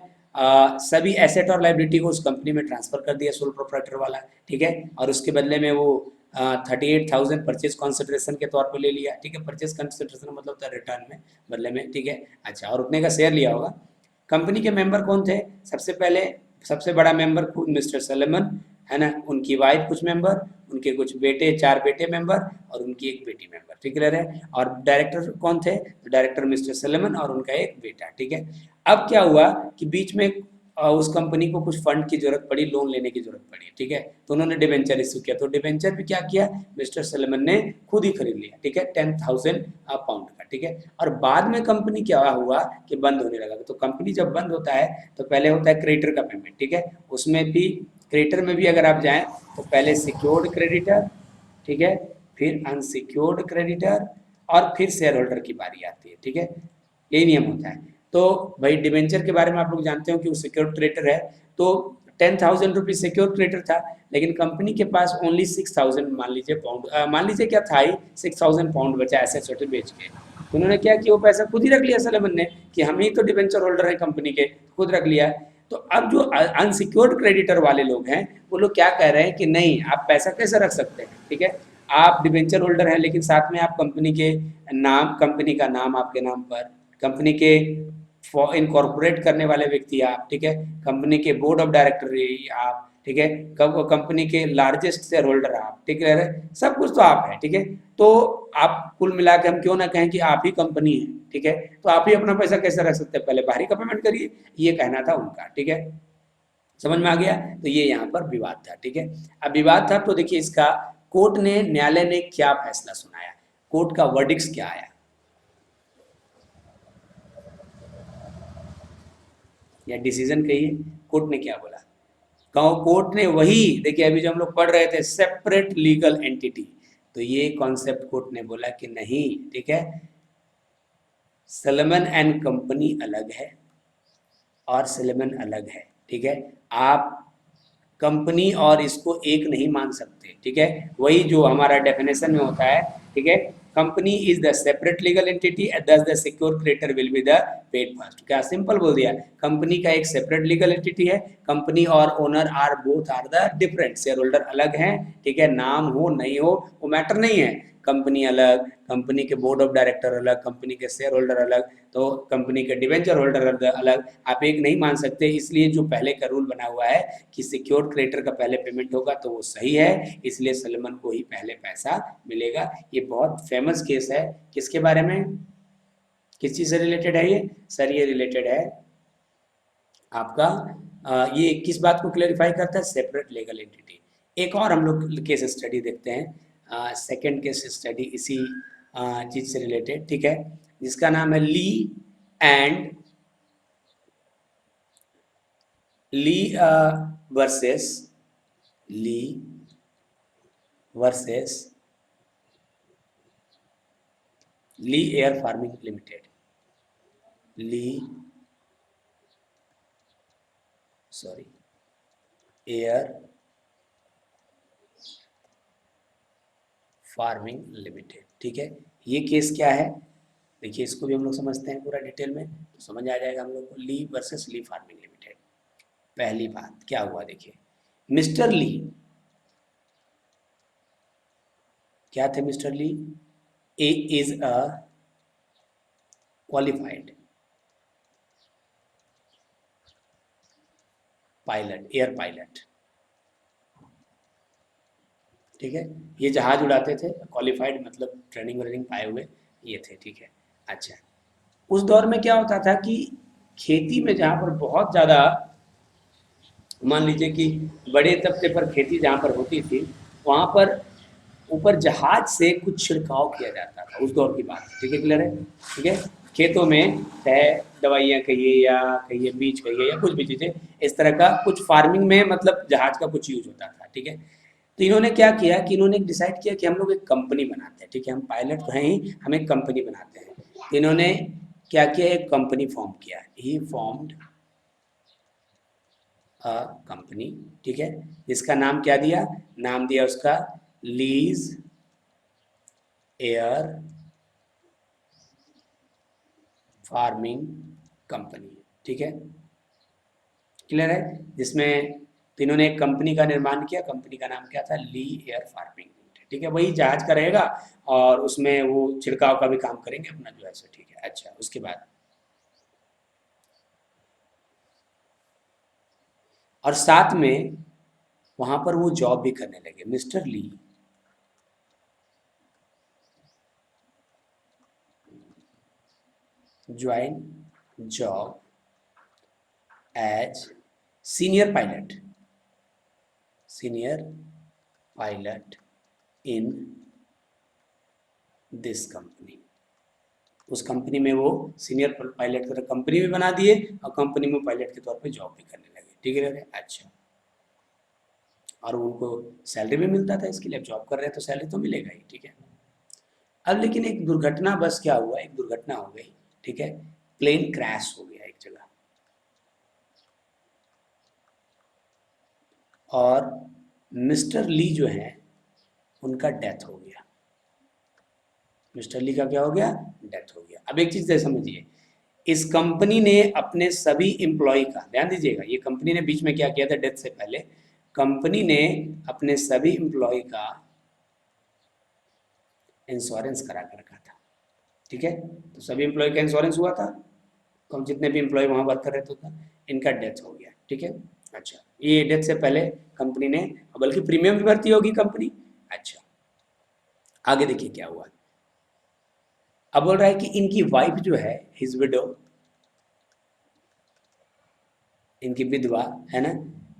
सभी एसेट और लाइबिलिटी को उस कंपनी में ट्रांसफर कर दिया, सोल प्रोप्राइटर वाला, ठीक है, और उसके बदले में वो 38,000 परचेज कंसिडरेशन के तौर पर ले लिया, ठीक है, परचेज कंसिडरेशन मतलब था रिटर्न में, बदले में, ठीक है। अच्छा, और उतने का शेयर लिया होगा। कंपनी के मेंबर कौन थे, सबसे पहले सबसे बड़ा मेंबर खुद मिस्टर सलेमन, है ना, उनकी वाइफ कुछ मेंबर, उनके कुछ बेटे, 4 बेटे मेंबर, और उनकी एक बेटी मेंबर, ठीक है। और डायरेक्टर कौन थे, डायरेक्टर मिस्टर सलेमन और उनका एक बेटा, ठीक है। अब क्या हुआ कि बीच में उस कंपनी को कुछ फंड की जरूरत पड़ी, लोन लेने की जरूरत पड़ी, ठीक है, तो उन्होंने डिबेंचर इशू किया, तो डिबेंचर भी क्या किया, मिस्टर सलमन ने खुद ही खरीद लिया, ठीक है, 10,000 पाउंड का, ठीक है। और बाद में कंपनी क्या हुआ कि बंद होने लगा, तो कंपनी जब बंद होता है तो पहले होता है क्रेडिटर का पेमेंट, ठीक है, उसमें भी क्रेडिटर में भी अगर आप जाएं तो पहले सिक्योर्ड क्रेडिटर, ठीक है, फिर अनसिक्योर्ड क्रेडिटर, और फिर शेयर होल्डर की बारी आती है, ठीक है, यही नियम होता है। तो भाई डिबेंचर के बारे में आप लोग जानते हो कि वो सिक्योर्ड क्रेडिटर है, तो 10,000 रुपीज सिक्योर्ड क्रेडिटर था, लेकिन कंपनी के पास ओनली 6,000 मान लीजिए पाउंड, मान लीजिए क्या था ही 6,000 पाउंड बचा एसेट्स वगैरह बेच के, तो उन्होंने क्या किया, वो पैसा खुद ही रख लिया सलेमन ने कि हम ही तो डिबेंचर होल्डर है कंपनी के, खुद रख लिया। तो अब जो अनसिक्योर्ड क्रेडिटर वाले लोग हैं वो लोग क्या कह रहे हैं कि नहीं, आप पैसा कैसे रख सकते हैं, ठीक है, आप डिबेंचर होल्डर हैं लेकिन साथ में आप कंपनी के नाम, कंपनी का नाम आपके नाम पर, कंपनी के इनकॉर्पोरेट करने वाले व्यक्ति आप, ठीक है, कंपनी के बोर्ड ऑफ डायरेक्टर आप, ठीक है, कंपनी के लार्जेस्ट शेयर होल्डर आप, ठीक है, सब कुछ तो आप है, ठीक है, तो आप कुल मिला के हम क्यों ना कहें कि आप ही कंपनी है, ठीक है, तो आप ही अपना पैसा कैसे रख सकते हैं, पहले बाहरी का पेमेंट करिए, ये कहना था उनका, ठीक है, समझ में आ गया, तो ये यहाँ पर विवाद था, ठीक है। अब विवाद था तो देखिए इसका कोर्ट ने, न्यायालय ने क्या फैसला सुनाया, कोर्ट का वर्डिक्स क्या आया, या डिसीजन कहिए, कोर्ट ने क्या बोला, कोर्ट ने वही, देखिए अभी जो हम लोग पढ़ रहे थे सेपरेट लीगल एंटिटी, तो ये कॉन्सेप्ट कोर्ट ने बोला कि नहीं, ठीक है, सलमन एंड कंपनी अलग है और सलमन अलग है, ठीक है, आप कंपनी और इसको एक नहीं मान सकते, ठीक है, वही जो हमारा डेफिनेशन में होता है, ठीक है, company is the separate legal entity thus the secure creditor will be the paid first, क्या सिंपल बोल दिया, कंपनी का एक सेपरेट लीगल एंटिटी है, कंपनी और owner are both are the different, share holder अलग हैं, ठीक है, नाम हो नहीं हो वो मैटर नहीं है, कंपनी अलग, कंपनी के बोर्ड ऑफ डायरेक्टर अलग, कंपनी के शेयर होल्डर अलग, तो कंपनी के डिवेंचर होल्डर अलग, आप एक नहीं मान सकते, इसलिए जो पहले का रूल बना हुआ है कि सिक्योर्ड क्रेडिटर का पहले पेमेंट होगा तो वो सही है, इसलिए सलमन को ही पहले पैसा मिलेगा। ये बहुत फेमस केस है, किसके बारे में, किस चीज़ से रिलेटेड है ये, सर ये रिलेटेड है आपका, ये किस बात को क्लेरिफाई करता है, सेपरेट लीगल एंटिटी। एक और हम लोग केस स्टडी देखते हैं, सेकंड केस स्टडी इसी चीज से रिलेटेड, ठीक है, जिसका नाम है and Lee versus Lee versus Lee air farming limited, Lee sorry air farming limited, ठीक है, ये केस क्या है, देखिए इसको भी हम लोग समझते हैं पूरा डिटेल में तो समझ आ जाएगा हम लोग को, Lee versus Lee farming limited. पहली बात क्या हुआ देखिए, मिस्टर ली, क्या थे mister Lee, a is a qualified pilot, air pilot, ठीक है, ये जहाज उड़ाते थे, क्वालिफाइड मतलब ट्रेनिंग व्रेनिंग पाए हुए ये थे, ठीक है। अच्छा, उस दौर में क्या होता था कि खेती में जहाँ पर बहुत ज़्यादा, मान लीजिए कि बड़े तबके पर खेती जहाँ पर होती थी वहाँ पर ऊपर जहाज से कुछ छिड़काव किया जाता था, उस दौर की बात है, ठीक है, क्लियर है, ठीक है, खेतों में चाहे दवाइयाँ कहिए या कहिए बीज कहिए या कुछ भी चीज़ें, इस तरह का कुछ फार्मिंग में मतलब जहाज का कुछ यूज होता था, ठीक है। तो इन्होंने क्या किया कि इन्होंने डिसाइड किया कि हम लोग एक कंपनी बनाते हैं, ठीक है, हम पायलट तो हैं ही, हम एक कंपनी बनाते हैं, तो इन्होंने क्या किया, एक कंपनी फॉर्म किया, ही फॉर्म्ड कंपनी, ठीक है, जिसका नाम क्या दिया, नाम दिया उसका लीज एयर फार्मिंग कंपनी, ठीक है, क्लियर है, जिसमें तो इन्होंने एक कंपनी का निर्माण किया, कंपनी का नाम क्या था, ली एयर फार्मिंग लिमिटेड, ठीक है, वही जहाज का रहेगा और उसमें वो छिड़काव का भी काम करेंगे अपना जो है सो, ठीक है। अच्छा, उसके बाद और साथ में वहां पर वो जॉब भी करने लगे, mister Lee join job as senior pilot in this company. उस कंपनी में वो सीनियर पायलट की तरह कंपनी भी बना दिए और कंपनी में पायलट के तौर पे जॉब भी करने लगे। ठीक है, अच्छा, और उनको सैलरी भी मिलता था इसके लिए। अब जॉब कर रहे हैं तो सैलरी तो मिलेगा ही। ठीक है, अब लेकिन एक दुर्घटना बस क्या हुआ, एक दुर्घटना हो गई। ठीक है, प्लेन क्रैश हो गया एक जगह और मिस्टर ली जो है उनका डेथ हो गया। मिस्टर ली का क्या हो गया, डेथ हो गया। अब एक चीज समझिए, इस कंपनी ने अपने सभी एम्प्लॉय का, ध्यान दीजिएगा, ये कंपनी ने बीच में क्या किया था, डेथ से पहले कंपनी ने अपने सभी एम्प्लॉय का इंश्योरेंस करा कर रखा था। ठीक है, तो सभी एम्प्लॉय का इंश्योरेंस हुआ था, तो जितने भी एम्प्लॉय वहां वर्क कर रहे थे, इनका डेथ हो गया। ठीक है, अच्छा, ये डेथ से पहले कंपनी ने, बल्कि प्रीमियम भी भरती होगी कंपनी। अच्छा, आगे देखिए क्या हुआ। अब बोल रहा है कि इनकी वाइफ जो है, हिज विडो, इनकी विधवा है ना,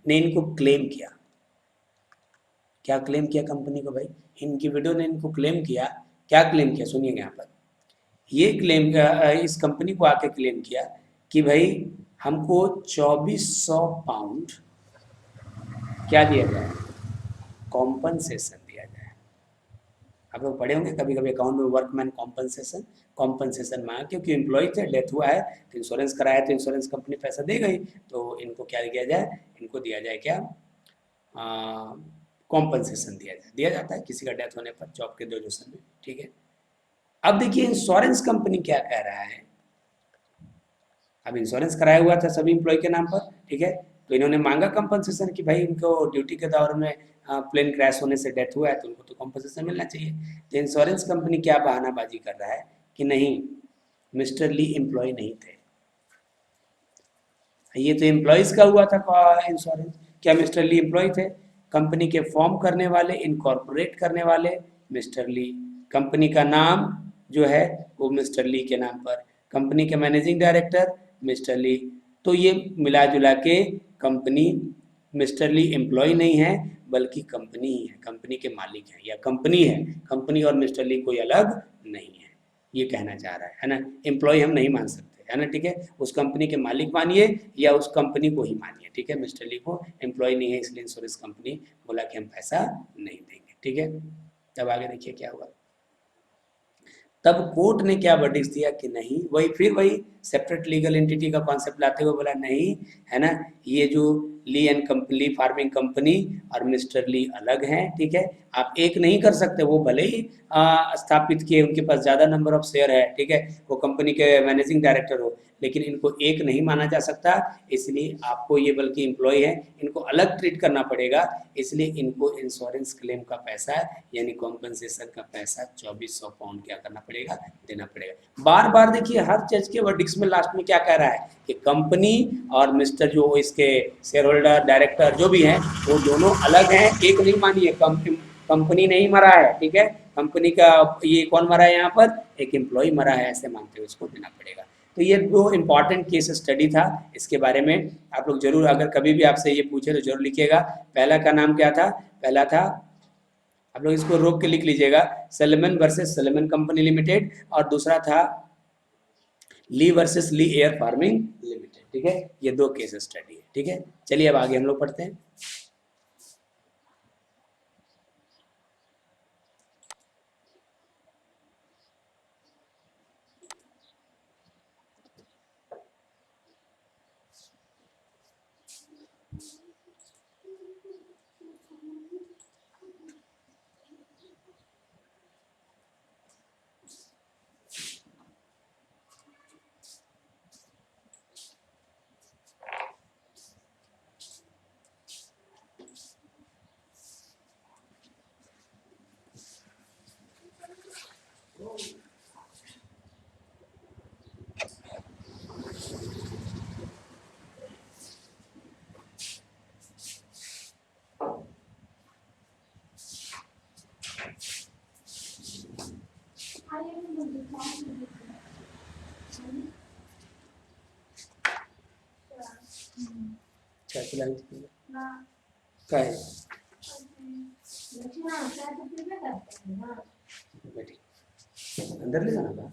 ने इनको क्लेम किया। क्या क्लेम किया कंपनी को भाई, इनकी विडो ने इनको क्लेम किया। क्या क्लेम किया सुनिएगा यहाँ पर, ये क्लेम इस कंपनी को आके क्लेम किया कि भाई हमको 2400 पाउंड क्या दिया जाए, कॉम्पनसेशन दिया जाए। आप लोग पढ़े होंगे कभी कभी अकाउंट में, वर्कमैन कॉम्पनसेशन, कॉम्पनसेशन मांगा क्योंकि एम्प्लॉय थे, डेथ हुआ है तो इंश्योरेंस कराया तो इंश्योरेंस कंपनी पैसा दे गई, तो इनको क्या दिया जाए, इनको दिया जाए क्या, कॉम्पनसेशन दिया जाता है किसी का डेथ होने पर जॉब के ड्यूरेशन में। ठीक है, अब देखिए इंश्योरेंस कंपनी क्या कह रहा है। अब इंश्योरेंस कराया हुआ था सभी एम्प्लॉय के नाम पर। ठीक है, तो इन्होंने मांगा कंपनसेशन कि भाई इनको ड्यूटी के दौर में प्लेन क्रैश होने से डेथ हुआ है तो उनको तो कंपनसेशन मिलना चाहिए। तो इंश्योरेंस कंपनी क्या बहानाबाजी कर रहा है कि नहीं, मिस्टर ली एम्प्लॉय नहीं थे, ये तो एम्प्लॉयज का हुआ था इंश्योरेंस। क्या मिस्टर ली एम्प्लॉय थे? कंपनी के फॉर्म करने वाले, इनकॉर्पोरेट करने वाले मिस्टर ली, कंपनी का नाम जो है वो मिस्टर ली के नाम पर, कंपनी के मैनेजिंग डायरेक्टर मिस्टर ली। तो ये मिला जुला के कंपनी, मिस्टर ली एम्प्लॉय नहीं है बल्कि कंपनी ही है, कंपनी के मालिक है या कंपनी है, कंपनी और मिस्टर ली कोई अलग नहीं है, ये कहना चाह रहा है ना। एम्प्लॉय हम नहीं मान सकते है ना। ठीक है, उस कंपनी के मालिक मानिए या उस कंपनी को ही मानिए। ठीक है, मिस्टर ली को एम्प्लॉय नहीं है इसलिए इंश्योरेंस कंपनी बोला कि हम पैसा नहीं देंगे। ठीक है, तब आगे देखिए क्या हुआ। तब कोर्ट ने क्या वर्डिक्ट दिया कि नहीं, वही फिर वही सेपरेट लीगल एंटिटी का कॉन्सेप्ट लाते हुए बोला नहीं, है ना, ये जो ली एंड ली फार्मिंग कंपनी और मिस्टर ली अलग हैं। ठीक है, आप एक नहीं कर सकते, वो भले ही स्थापित किए, उनके पास ज़्यादा नंबर ऑफ शेयर है। ठीक है, वो कंपनी के मैनेजिंग डायरेक्टर हो, लेकिन इनको एक नहीं माना जा सकता, इसलिए आपको ये बल्कि एम्प्लॉय है, इनको अलग ट्रीट करना पड़ेगा, इसलिए इनको इंश्योरेंस क्लेम का पैसा यानी कॉम्पनसेशन का पैसा 2400 पाउंड क्या करना पड़ेगा, देना पड़ेगा। बार बार देखिए हर जज के वर्डिक्स में लास्ट में क्या कह रहा है कि कंपनी और मिस्टर जो इसके शेयर होल्डर डायरेक्टर जो भी हैं वो दोनों अलग हैं, एक नहीं मानिए, कंपनी नहीं मरा है। ठीक है, कंपनी का ये कौन मरा है यहाँ पर, एक एम्प्लॉय मरा है, ऐसे मानते हुए इसको देना पड़ेगा। तो ये दो इम्पॉर्टेंट केस स्टडी था, इसके बारे में आप लोग जरूर, अगर कभी भी आपसे ये पूछे तो जरूर लिखिएगा। पहला का नाम क्या था, पहला था, आप लोग इसको रोक के लिख लीजिएगा, सलेमन वर्सेस सलेमन कंपनी लिमिटेड, और दूसरा था ली versus Lee air farming limited. ठीक है, ये दो केस स्टडी है। ठीक है, चलिए अब आगे हम लोग पढ़ते हैं। कैसे लाइन क्या है बैठी अंदर ले जाना था।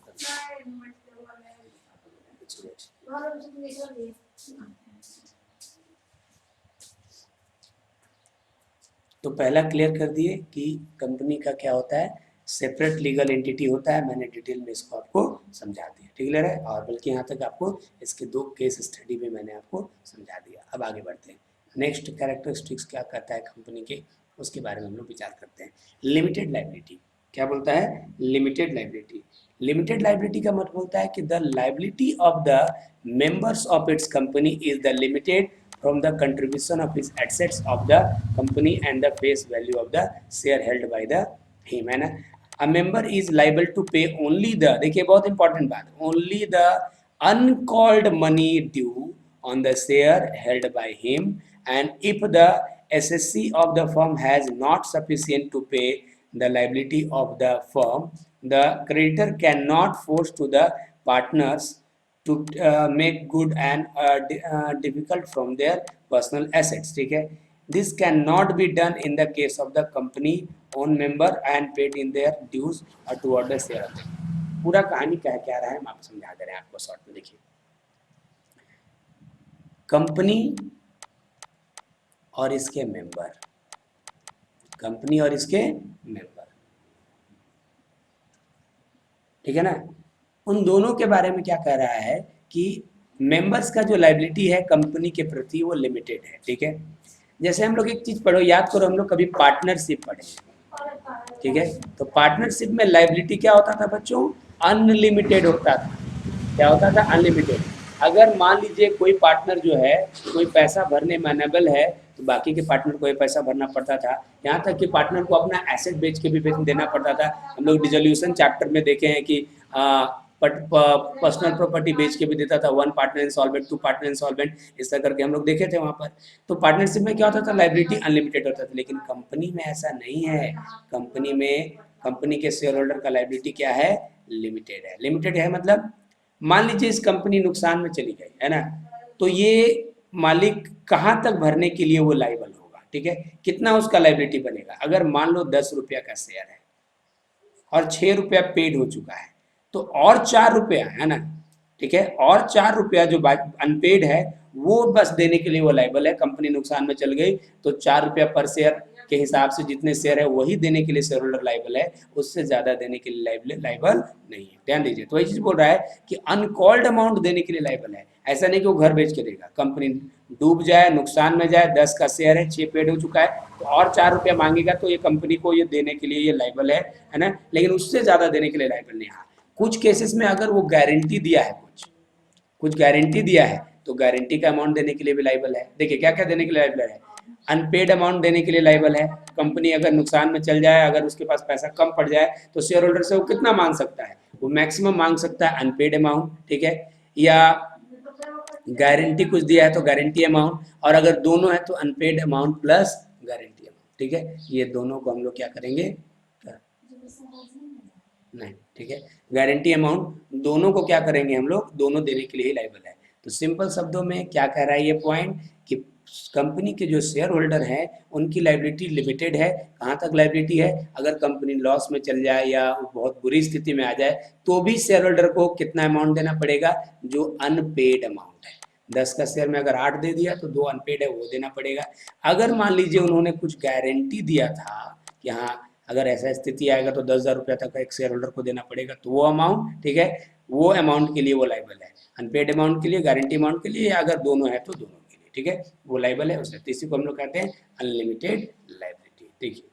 तो पहला क्लियर कर दिए कि कंपनी का क्या होता है, सेपरेट लीगल एंटिटी होता है। मैंने डिटेल में इसको आपको समझा दिया, क्लियर है। और बल्कि यहाँ तक आपको इसके 2 केस स्टडी में मैंने आपको समझा दिया। अब आगे बढ़ते हैं। नेक्स्ट कैरेक्टरिस्टिक्स क्या कहता है कंपनी के, उसके बारे में हम लोग विचार करते हैं। लिमिटेड लाइबिलिटी क्या बोलता है, लिमिटेड लाइबिलिटी। लिमिटेड लाइबिलिटी का मतलब होता है कि the liability of the members of its company is the limited from the contribution of his assets of the company and the face value of the share held by the him, है ना। A member is liable to pay only the, देखिए बहुत important बात, only the uncalled money due on the share held by him, and if the SSC of the firm has not sufficient to pay the liability of the firm, the creditor cannot force to the partners to make good and difficult from their personal assets, ठीक है। This cannot be done in the case of the company own member and paid in their dues or toward the share of them। पूरा कहानी क्या रहा है हम आप समझा दे रहे हैं आपको शॉर्ट में। देखिए कंपनी और इसके मेंबर, कंपनी और इसके मेंबर, ठीक है ना, उन दोनों के बारे में क्या कह रहा है कि मेंबर्स का जो लाइबिलिटी है कंपनी के प्रति वो लिमिटेड है, ठीक है। जैसे हम लोग एक चीज पढ़ो, याद करो, हम लोग कभी पार्टनरशिप पढ़े, ठीक है। तो पार्टनरशिप में लाइबिलिटी क्या होता था बच्चों, अनलिमिटेड होता था। क्या होता था, अनलिमिटेड। अगर मान लीजिए कोई पार्टनर जो है कोई पैसा भरने में अनेबल है तो बाकी के पार्टनर को ये पैसा भरना पड़ता था। यहाँ तक कि पार्टनर को अपना एसेट बेच के भी देना पड़ता था। हम लोग डिसोल्यूशन चैप्टर में देखे हैं कि पर्सनल प्रॉपर्टी बेच के भी देता था, 1 पार्टनर इंसॉल्वेंट, 2 पार्टनर इंसॉल्वेंट, इस तरह करके हम लोग देखे थे वहाँ पर। तो पार्टनरशिप में क्या होता था, लाइबिलिटी अनलिमिटेड होता था। लेकिन कंपनी में ऐसा नहीं है। कंपनी में कंपनी के शेयर होल्डर का लाइबिलिटी क्या है, लिमिटेड है। लिमिटेड है मतलब मान लीजिए इस कंपनी नुकसान में चली गई है ना, तो ये मालिक कहाँ तक भरने के लिए वो लाइबल होगा, ठीक है। कितना उसका लाइबिलिटी बनेगा, अगर मान लो 10 रुपया का शेयर है और 6 रुपया पेड हो चुका है, तो और 4 रुपया है ना, ठीक है, और 4 रुपया जो अनपेड है वो बस देने के लिए वो लाइबल है। कंपनी नुकसान में चल गई तो 4 रुपया पर शेयर के हिसाब से जितने शेयर है वही देने के लिए शेयर होल्डर लाइबल है, उससे ज्यादा देने के लिए लाइबल नहीं है। ध्यान दीजिए। तो वही चीज बोल रहा है कि अनकॉल्ड अमाउंट देने के लिए लाइबल है। ऐसा नहीं कि वो घर बेच के देगा, कंपनी डूब जाए, नुकसान में जाए, 10 का शेयर है, 6 पेड हो चुका है, तो और 4 रुपया मांगेगा तो ये कंपनी को ये देने के लिए ये लाइबल है ना, लेकिन उससे ज्यादा देने के लिए लाइबल नहीं है। कुछ केसेस में अगर वो गारंटी दिया है, कुछ गारंटी दिया है तो गारंटी का अमाउंट देने के लिए भी लाइबल है। देखिए क्या क्या देने के लिए लाइबल है, अनपेड अमाउंट देने के लिए लाइबल है। कंपनी अगर नुकसान में चल जाए, अगर उसके पास पैसा कम पड़ जाए तो शेयर होल्डर से वो कितना मांग सकता है, वो मैक्सिमम मांग सकता है अनपेड अमाउंट, ठीक है। या गारंटी कुछ दिया है तो गारंटी अमाउंट, और अगर दोनों है तो unpaid amount plus guarantee amount, ठीक है। ये दोनों को हम लोग क्या करेंगे, नहीं, ठीक है। गारंटी अमाउंट दोनों को क्या करेंगे हम लोग, दोनों देने के लिए ही लाइबल है। तो सिंपल शब्दों में क्या कह रहा है ये पॉइंट कि कंपनी के जो शेयर होल्डर हैं उनकी लाइबिलिटी लिमिटेड है। कहाँ तक लाइबिलिटी है, अगर कंपनी लॉस में चल जाए या बहुत बुरी स्थिति में आ जाए तो भी शेयर होल्डर को कितना अमाउंट देना पड़ेगा, जो अनपेड अमाउंट है। 10 का शेयर में अगर 8 दे दिया तो 2 अनपेड है वो देना पड़ेगा। अगर मान लीजिए उन्होंने कुछ गारंटी दिया था कि हाँ अगर ऐसा स्थिति आएगा तो 10,000 रुपया तक एक शेयर होल्डर को देना पड़ेगा, तो वो अमाउंट, ठीक है, वो अमाउंट के लिए वो लाइबल है। अनपेड अमाउंट के लिए, गारंटी अमाउंट के लिए, या अगर दोनों है तो दोनों के लिए, ठीक है, वो लाइबल है उससे। इसी को हम लोग कहते हैं अनलिमिटेड लाइबिलिटी। देखिए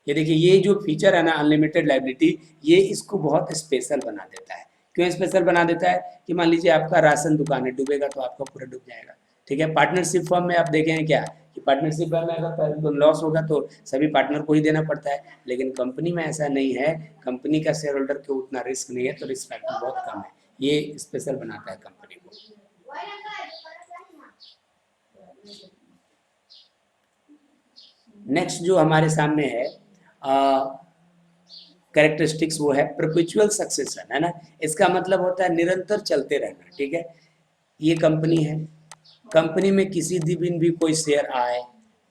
ये देखिए ये जो फीचर है ना अनलिमिटेड लाइबिलिटी, ये इसको बहुत स्पेशल बना देता है। क्यों स्पेशल बना देता है कि मान लीजिए आपका राशन दुकान है, डूबेगा तो आपका पूरा डूब जाएगा, ठीक है। पार्टनरशिप फर्म में आप देखें क्या कि पार्टनरशिप फर्म में अगर लॉस होगा तो सभी पार्टनर को ही देना पड़ता है, लेकिन कंपनी में ऐसा नहीं है। कंपनी का शेयर होल्डर को उतना रिस्क नहीं है, तो रिस्क फैक्टर बहुत कम है। ये स्पेशल बनाता है कंपनी को। नेक्स्ट जो हमारे सामने है कैरेक्टरिस्टिक्स, वो है परपेचुअल सक्सेशन, है ना। इसका मतलब होता है निरंतर चलते रहना, ठीक है। ये कंपनी है, कंपनी में किसी दिन भी कोई शेयर आए,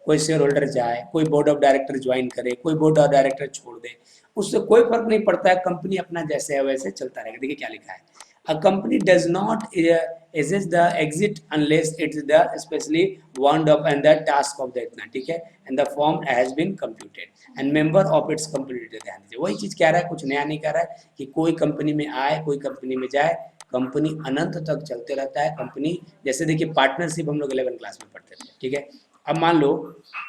कोई शेयर होल्डर जाए, कोई बोर्ड ऑफ डायरेक्टर ज्वाइन करे, कोई बोर्ड ऑफ डायरेक्टर छोड़ दे, उससे कोई फर्क नहीं पड़ता है, कंपनी अपना जैसे है वैसे चलता रहेगा। देखिए क्या लिखा है, a company does not assess the exit unless it's the especially warned of and the task of the इतना, ठीक है, and the form has been computed and member of its completed। ध्यान दीजिए वही चीज कह रहा है, कुछ नया नहीं कह रहा है कि कोई कंपनी में आए कोई कंपनी में जाए, कंपनी अनंत तक चलते रहता है। कंपनी जैसे देखिए पार्टनरशिप हम लोग 11 क्लास में पढ़ते थे, ठीक है। अब मान लो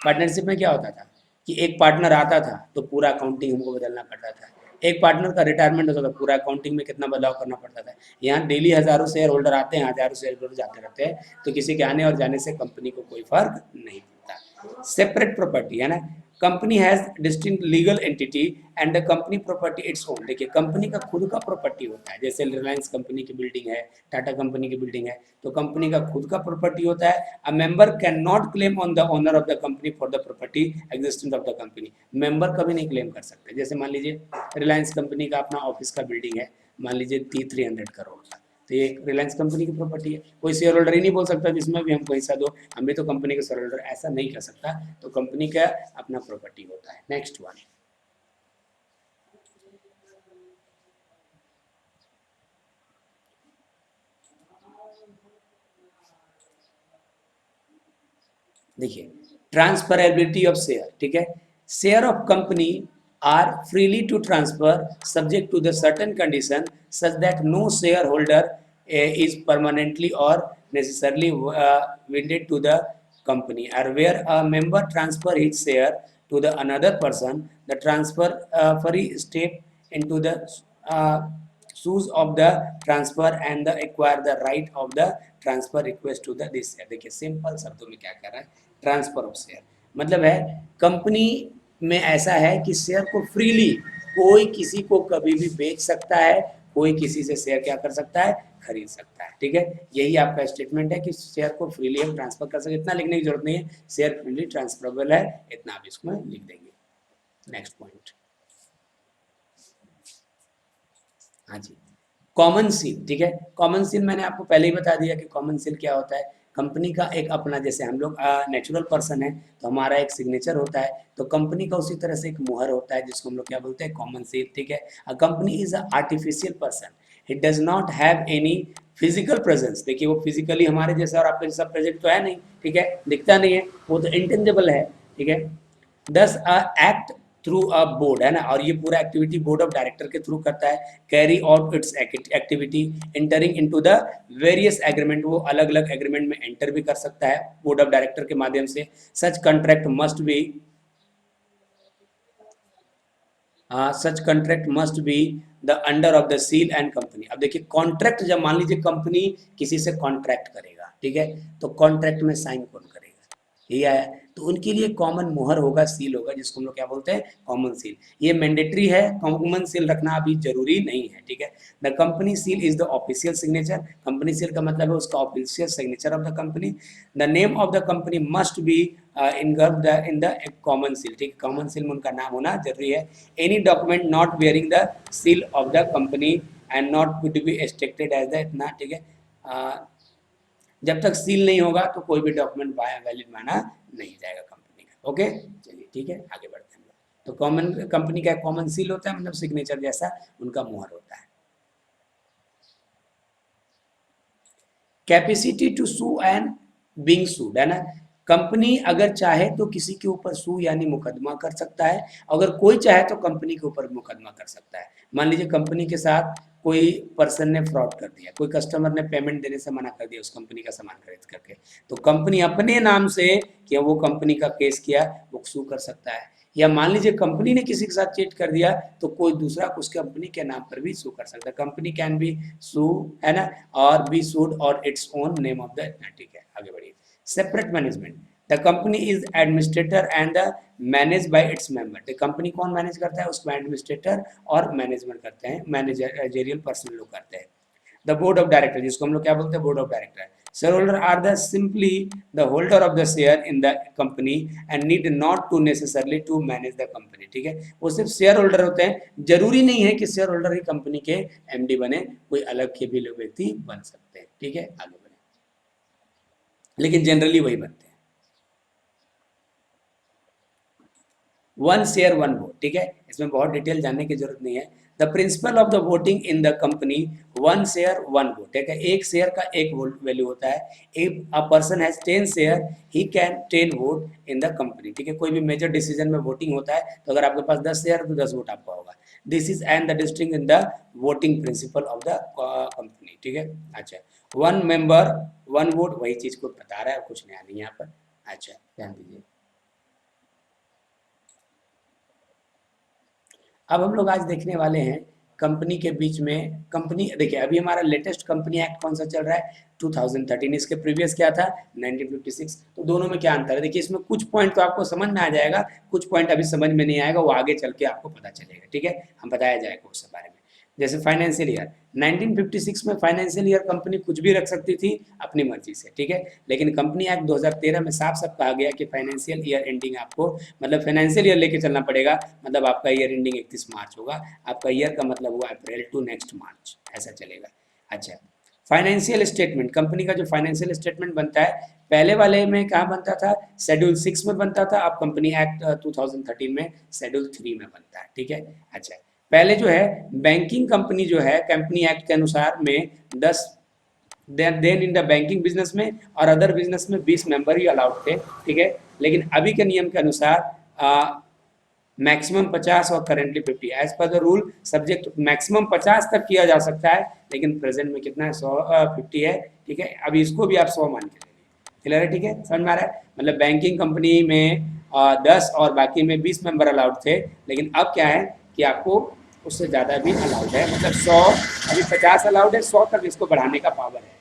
पार्टनरशिप में क्या होता था कि एक पार्टनर आता था तो पूरा अकाउंटिंग हमको बदलना पड़ता था, एक पार्टनर का रिटायरमेंट होता था, पूरा अकाउंटिंग में कितना बदलाव करना पड़ता था। यहाँ डेली हजारों शेयर होल्डर आते हैं, हजारों शेयर होल्डर जाते रहते हैं, तो किसी के आने और जाने से कंपनी को कोई फर्क नहीं पड़ता। सेपरेट प्रॉपर्टी है ना, company has distinct legal entity and the company property its own. देखिए कंपनी का खुद का प्रॉपर्टी होता है, जैसे रिलायंस कंपनी की बिल्डिंग है, टाटा कंपनी की बिल्डिंग है, तो कंपनी का खुद का प्रॉपर्टी होता है। A member can not claim on the owner of the company for the property existence of the company. Member कभी नहीं क्लेम कर सकते। जैसे मान लीजिए रिलायंस कंपनी का अपना ऑफिस का बिल्डिंग है, मान लीजिए 300 करोड़ का, तो ये रिलायंस कंपनी की प्रॉपर्टी है, कोई शेयर होल्डर ही नहीं बोल सकता जिसमें भी हमको हिस्सा दो, हम भी तो कंपनी के शेयर होल्डर, ऐसा नहीं कर सकता। तो कंपनी का अपना प्रॉपर्टी होता है। नेक्स्ट वन, देखिए ट्रांसफरेबिलिटी ऑफ शेयर, ठीक है, share of company are freely to transfer subject to the certain condition such that no shareholder is permanently or necessarily wedded to the company, or where a member transfer his share to the another person, the transfer free step into the uh, shoes of the transfer and the acquire the right of the transfer request to the this share। देखिए simple शब्दों में क्या कर रहा है, transfer of share मतलब है company में ऐसा है कि शेयर को फ्रीली कोई किसी को कभी भी बेच सकता है, कोई किसी से शेयर क्या कर सकता है, खरीद सकता है, ठीक है। यही आपका स्टेटमेंट है कि शेयर को फ्रीली हम ट्रांसफर कर सकते, इतना लिखने की जरूरत नहीं है, शेयर फ्रीली ट्रांसफरेबल है, इतना आप इसमें लिख देंगे। नेक्स्ट पॉइंट, हाँ जी, कॉमन सील, ठीक है। कॉमन सील मैंने आपको पहले ही बता दिया कि कॉमन सील क्या होता है। कंपनी का एक अपना, जैसे हम लोग नेचुरल पर्सन है तो हमारा एक सिग्नेचर होता है, तो कंपनी का उसी तरह से एक मुहर होता है जिसको हम लोग क्या बोलते हैं, कॉमन सील, ठीक है। A company is a artificial person, it does not have any physical presence. देखिए वो फिजिकली हमारे जैसा और आपके जैसा प्रेजेंट तो है नहीं, ठीक है, दिखता नहीं है, वो तो इंटेंजिबल है, ठीक है। दस एक्ट थ्रू अ बोर्ड है ना, और ये पूरा एक्टिविटी बोर्ड ऑफ डायरेक्टर के थ्रू करता है, carry out it's activity entering into the various agreement, वो अलग अलग एग्रीमेंट में एंटर भी कर सकता है बोर्ड ऑफ डायरेक्टर के माध्यम से। सच contract must be such contract must be the under of the seal and company. अब देखिए कॉन्ट्रैक्ट, जब मान लीजिए कंपनी किसी से कॉन्ट्रैक्ट करेगा, ठीक है, तो कॉन्ट्रैक्ट में साइन कौन करेगा, ये आया, तो उनके लिए कॉमन मुहर होगा, सील होगा, जिसको हम लोग क्या बोलते हैं, कॉमन सील। ये मैंडेटरी है, कॉमन सील रखना अभी जरूरी नहीं है, ठीक है। The company seal is the official signature, company seal का मतलब है उसका official signature of the company. The name of the company must be in the common seal, ठीक है, कॉमन सील में उनका नाम होना जरूरी है। Any document not bearing the seal of the company and not to be extracted as the इतना, ठीक है, जब तक सील नहीं होगा तो कोई भी डॉक्यूमेंट वैलिड माना नहीं जाएगा कंपनी का। ओके चलिए ठीक है, आगे बढ़ते हैं। तो कॉमन कंपनी का कॉमन सील होता है, मतलब सिग्नेचर जैसा उनका मुहर होता है। Capacity to sue and being sued है ना, कंपनी अगर चाहे तो किसी के ऊपर सू यानी मुकदमा कर सकता है, अगर कोई चाहे तो कंपनी के ऊपर मुकदमा कर सकता है। मान लीजिए कंपनी के साथ कोई पर्सन ने फ्रॉड कर दिया, कोई कस्टमर ने पेमेंट देने से मना कर दिया उस कंपनी का सामान खरीद करके, तो कंपनी अपने नाम से कि वो कंपनी का केस किया वो सू कर सकता है। या मान लीजिए कंपनी ने किसी के साथ चीट कर दिया तो कोई दूसरा उस कंपनी के नाम पर भी सू कर सकता है। कंपनी कैन बी सू है ना, और बी सूड और its own name of the, ठीक है आगे बढ़िए। Separate management, the company is administrator and the manage by its member. तो कंपनी कौन मैनेज करता है, उसको एडमिनिस्ट्रेटर और मैनेजमेंट करते हैं, मैनेजरियल पर्सन लोग करते हैं। द बोर्ड ऑफ डायरेक्टर, जिसको हम लोग क्या बोलते हैं, board of director. shareholder are the simply the holder of the share in the company and need not to necessarily to manage the company, ठीक है, वो सिर्फ शेयर होल्डर होते हैं, जरूरी नहीं है कि शेयर होल्डर ही कंपनी के एमडी बने, कोई अलग के भी लोग व्यक्ति बन सकते हैं, ठीक है आगे बढ़े। लेकिन जनरली वही बनते हैं। वन शेयर वन वोट, ठीक है, इसमें बहुत डिटेल जानने की जरूरत नहीं है। The principal of the voting in the company, one share one vote, ठीक है, एक शेयर का एक वोट वैल्यू होता है। If a person has 10 share he can 10 vote in the company, ठीक है, कोई भी मेजर डिसीजन में वोटिंग होता है तो अगर आपके पास 10 शेयर तो 10 वोट आपका होगा। This is and the distinct in the voting principle of the company, ठीक है। अच्छा, वन मेंबर वन वोट, वही चीज को बता रहा है, कुछ नया नहीं यहाँ पर। अच्छा, ध्यान दीजिए। अब हम लोग आज देखने वाले हैं कंपनी के बीच में, कंपनी देखिए अभी हमारा लेटेस्ट कंपनी एक्ट कौन सा चल रहा है, 2013, इसके प्रीवियस क्या था 1956। तो दोनों में क्या अंतर है, देखिए इसमें कुछ पॉइंट तो आपको समझ में आ जाएगा, कुछ पॉइंट अभी समझ में नहीं आएगा, वो आगे चल के आपको पता चलेगा, ठीक है, हम बताया जाएगा उस बारे में। जैसे फाइनेंशियल ईयर 1956 में फाइनेंशियल ईयर कंपनी कुछ भी रख सकती थी अपनी मर्जी से, ठीक है, लेकिन कंपनी एक्ट 2013 में साफ साफ कहा गया कि फाइनेंशियल ईयर एंडिंग आपको, मतलब फाइनेंशियल ईयर लेके चलना पड़ेगा, मतलब आपका ईयर एंडिंग 31 मार्च होगा, आपका ईयर का मतलब हुआ अप्रैल टू नेक्स्ट मार्च, ऐसा चलेगा। अच्छा, फाइनेंशियल स्टेटमेंट, कंपनी का जो फाइनेंशियल स्टेटमेंट बनता है, पहले वाले में कहाँ बनता था, शेड्यूल 6 में बनता था, अब कंपनी एक्ट 2013 में शेड्यूल 3 में बनता है, ठीक है। अच्छा, पहले जो है बैंकिंग कंपनी जो है कंपनी एक्ट के अनुसार में 10, then in the banking business में और अदर बिजनेस में 20 मेंबर ही अलाउड थे, ठीक है, लेकिन अभी के नियम के अनुसार मैक्सिमम 50 और currently 50, as per the rule subject maximum 50 तक किया जा सकता है, लेकिन प्रेजेंट में कितना है 50 है, ठीक है, अभी इसको भी आप 100 मान के चलिए, क्लियर है, ठीक है, समझ में आ रहा है, मतलब बैंकिंग कंपनी में 10 और बाकी में 20 मेंबर अलाउड थे, लेकिन अब क्या है कि आपको उससे ज़्यादा भी अलाउड है, मतलब 100, अभी 50 अलाउड है, 100 तक इसको बढ़ाने का पावर है।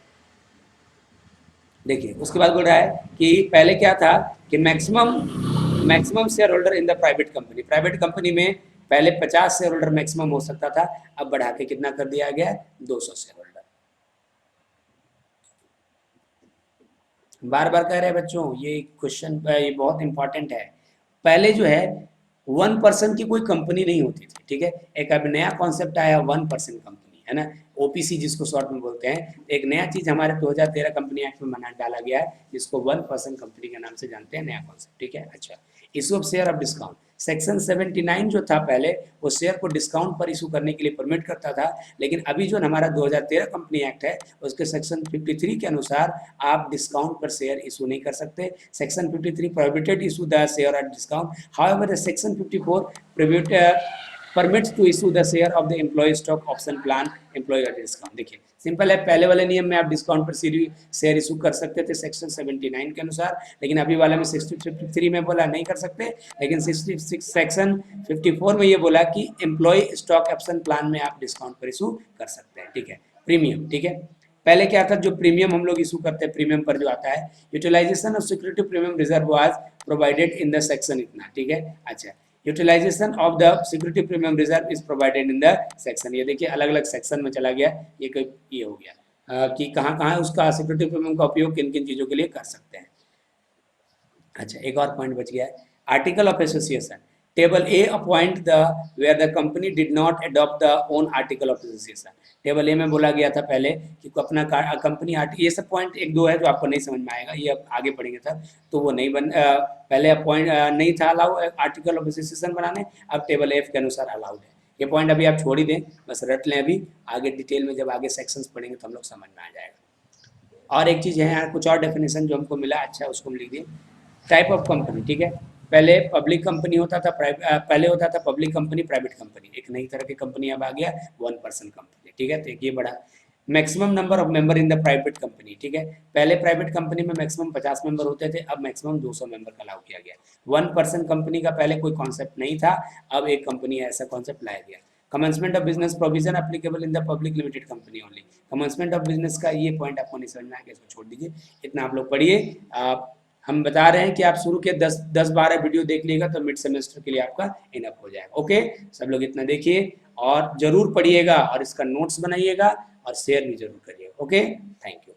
देखिए उसके बाद बोल रहा है कि पहले क्या था कि maximum share holder in the private company, private company में पहले 50 शेयर होल्डर मैक्सिमम हो सकता था, अब बढ़ा के कितना कर दिया गया, 200 शेयर होल्डर। बार बार कह रहे हैं बच्चों, ये क्वेश्चन ये बहुत इंपॉर्टेंट है। पहले जो है 1% की कोई कंपनी नहीं होती थी, ठीक है, एक अब नया कॉन्सेप्ट आया 1% कंपनी, है ना, ओपीसी जिसको शॉर्ट में बोलते हैं, एक नया चीज हमारे 2013 कंपनी एक्ट में बना डाला गया है, जिसको 1% कंपनी के नाम से जानते हैं, नया कॉन्सेप्ट, ठीक है। अच्छा, issue of share of discount, section 79 जो था पहले, वो शेयर को डिस्काउंट पर इशू करने के लिए परमिट करता था, लेकिन अभी जो हमारा 2013 कंपनी एक्ट है उसके सेक्शन 53 के अनुसार आप डिस्काउंट पर शेयर इशू नहीं कर सकते। Section 53 prohibited issue the share at discount, however section 54 permits to issue the share of the employ stock option plan employ at discount. देखिए सिंपल है, पहले वाले नियम में आप डिस्काउंट पर शेयर इशू कर सकते थे सेक्शन 79 के अनुसार, लेकिन अभी वाला में 53 में बोला नहीं कर सकते, लेकिन 66 सेक्शन 54 में ये बोला कि एम्प्लॉय स्टॉक ऑप्शन प्लान में आप डिस्काउंट पर इशू कर सकते हैं, ठीक है। प्रीमियम, ठीक है, पहले क्या था, जो प्रीमियम हम लोग इशू करते हैं, प्रीमियम पर जो आता है, utilisation of security premium reserve was provided in the section इतना, ठीक है। अच्छा, utilisation of the security premium reserve is provided in the section, ये देखिए अलग अलग सेक्शन में चला गया, ये कोई ये हो गया कि कहाँ कहाँ उसका सिक्योरिटी प्रीमियम का उपयोग किन किन चीज़ों के लिए कर सकते हैं। अच्छा, एक और पॉइंट बच गया है, article of association, table A appoint the where the company did not adopt the own article of association, table A में बोला गया था पहले कि अपना कंपनी ये सब पॉइंट एक दो है जो आपको नहीं समझ में आएगा, ये अब आगे पढ़ेंगे तब, तो वो नहीं पहले अपॉइंट नहीं था अलाउ आर्टिकल ऑफ एसोसिएशन बनाने, अब टेबल एफ के अनुसार अलाउड है। ये पॉइंट अभी आप छोड़ ही दें, बस रट लें, अभी आगे डिटेल में जब आगे सेक्शंस पढ़ेंगे तो हम लोग समझ में आ जाएगा। और एक चीज़ है यहाँ, कुछ और डेफिनेशन जो हमको मिला, अच्छा उसको हम लिख दिए। टाइप ऑफ कंपनी, ठीक है, पहले पब्लिक कंपनी होता था, पहले होता था पब्लिक कंपनी प्राइवेट कंपनी, एक नई तरह की कंपनी अब आ गया 1% कंपनी, ठीक है, तो एक ये बड़ा। Maximum number of member in the private company, ठीक है, पहले प्राइवेट कंपनी में मैक्सिमम 50 मेंबर होते थे, अब मैक्सिमम 200 मेंबर का अलाउ किया गया। 1% कंपनी का पहले कोई कॉन्सेप्ट नहीं था, अब एक कंपनी ऐसा कॉन्सेप्ट लाया गया। Commencement of business provision applicable in the public limited company only, commencement of business का ये पॉइंट आपको नहीं समझ में आएगा, इसको छोड़ दीजिए, इतना आप लोग पढ़िए। हम बता रहे हैं कि आप शुरू के 10-12 वीडियो देख लीजिएगा तो मिड सेमेस्टर के लिए आपका इनफ हो जाएगा। ओके, सब लोग इतना देखिए और जरूर पढ़िएगा और इसका नोट्स बनाइएगा और शेयर भी जरूर करिएगा। Okay, thank you.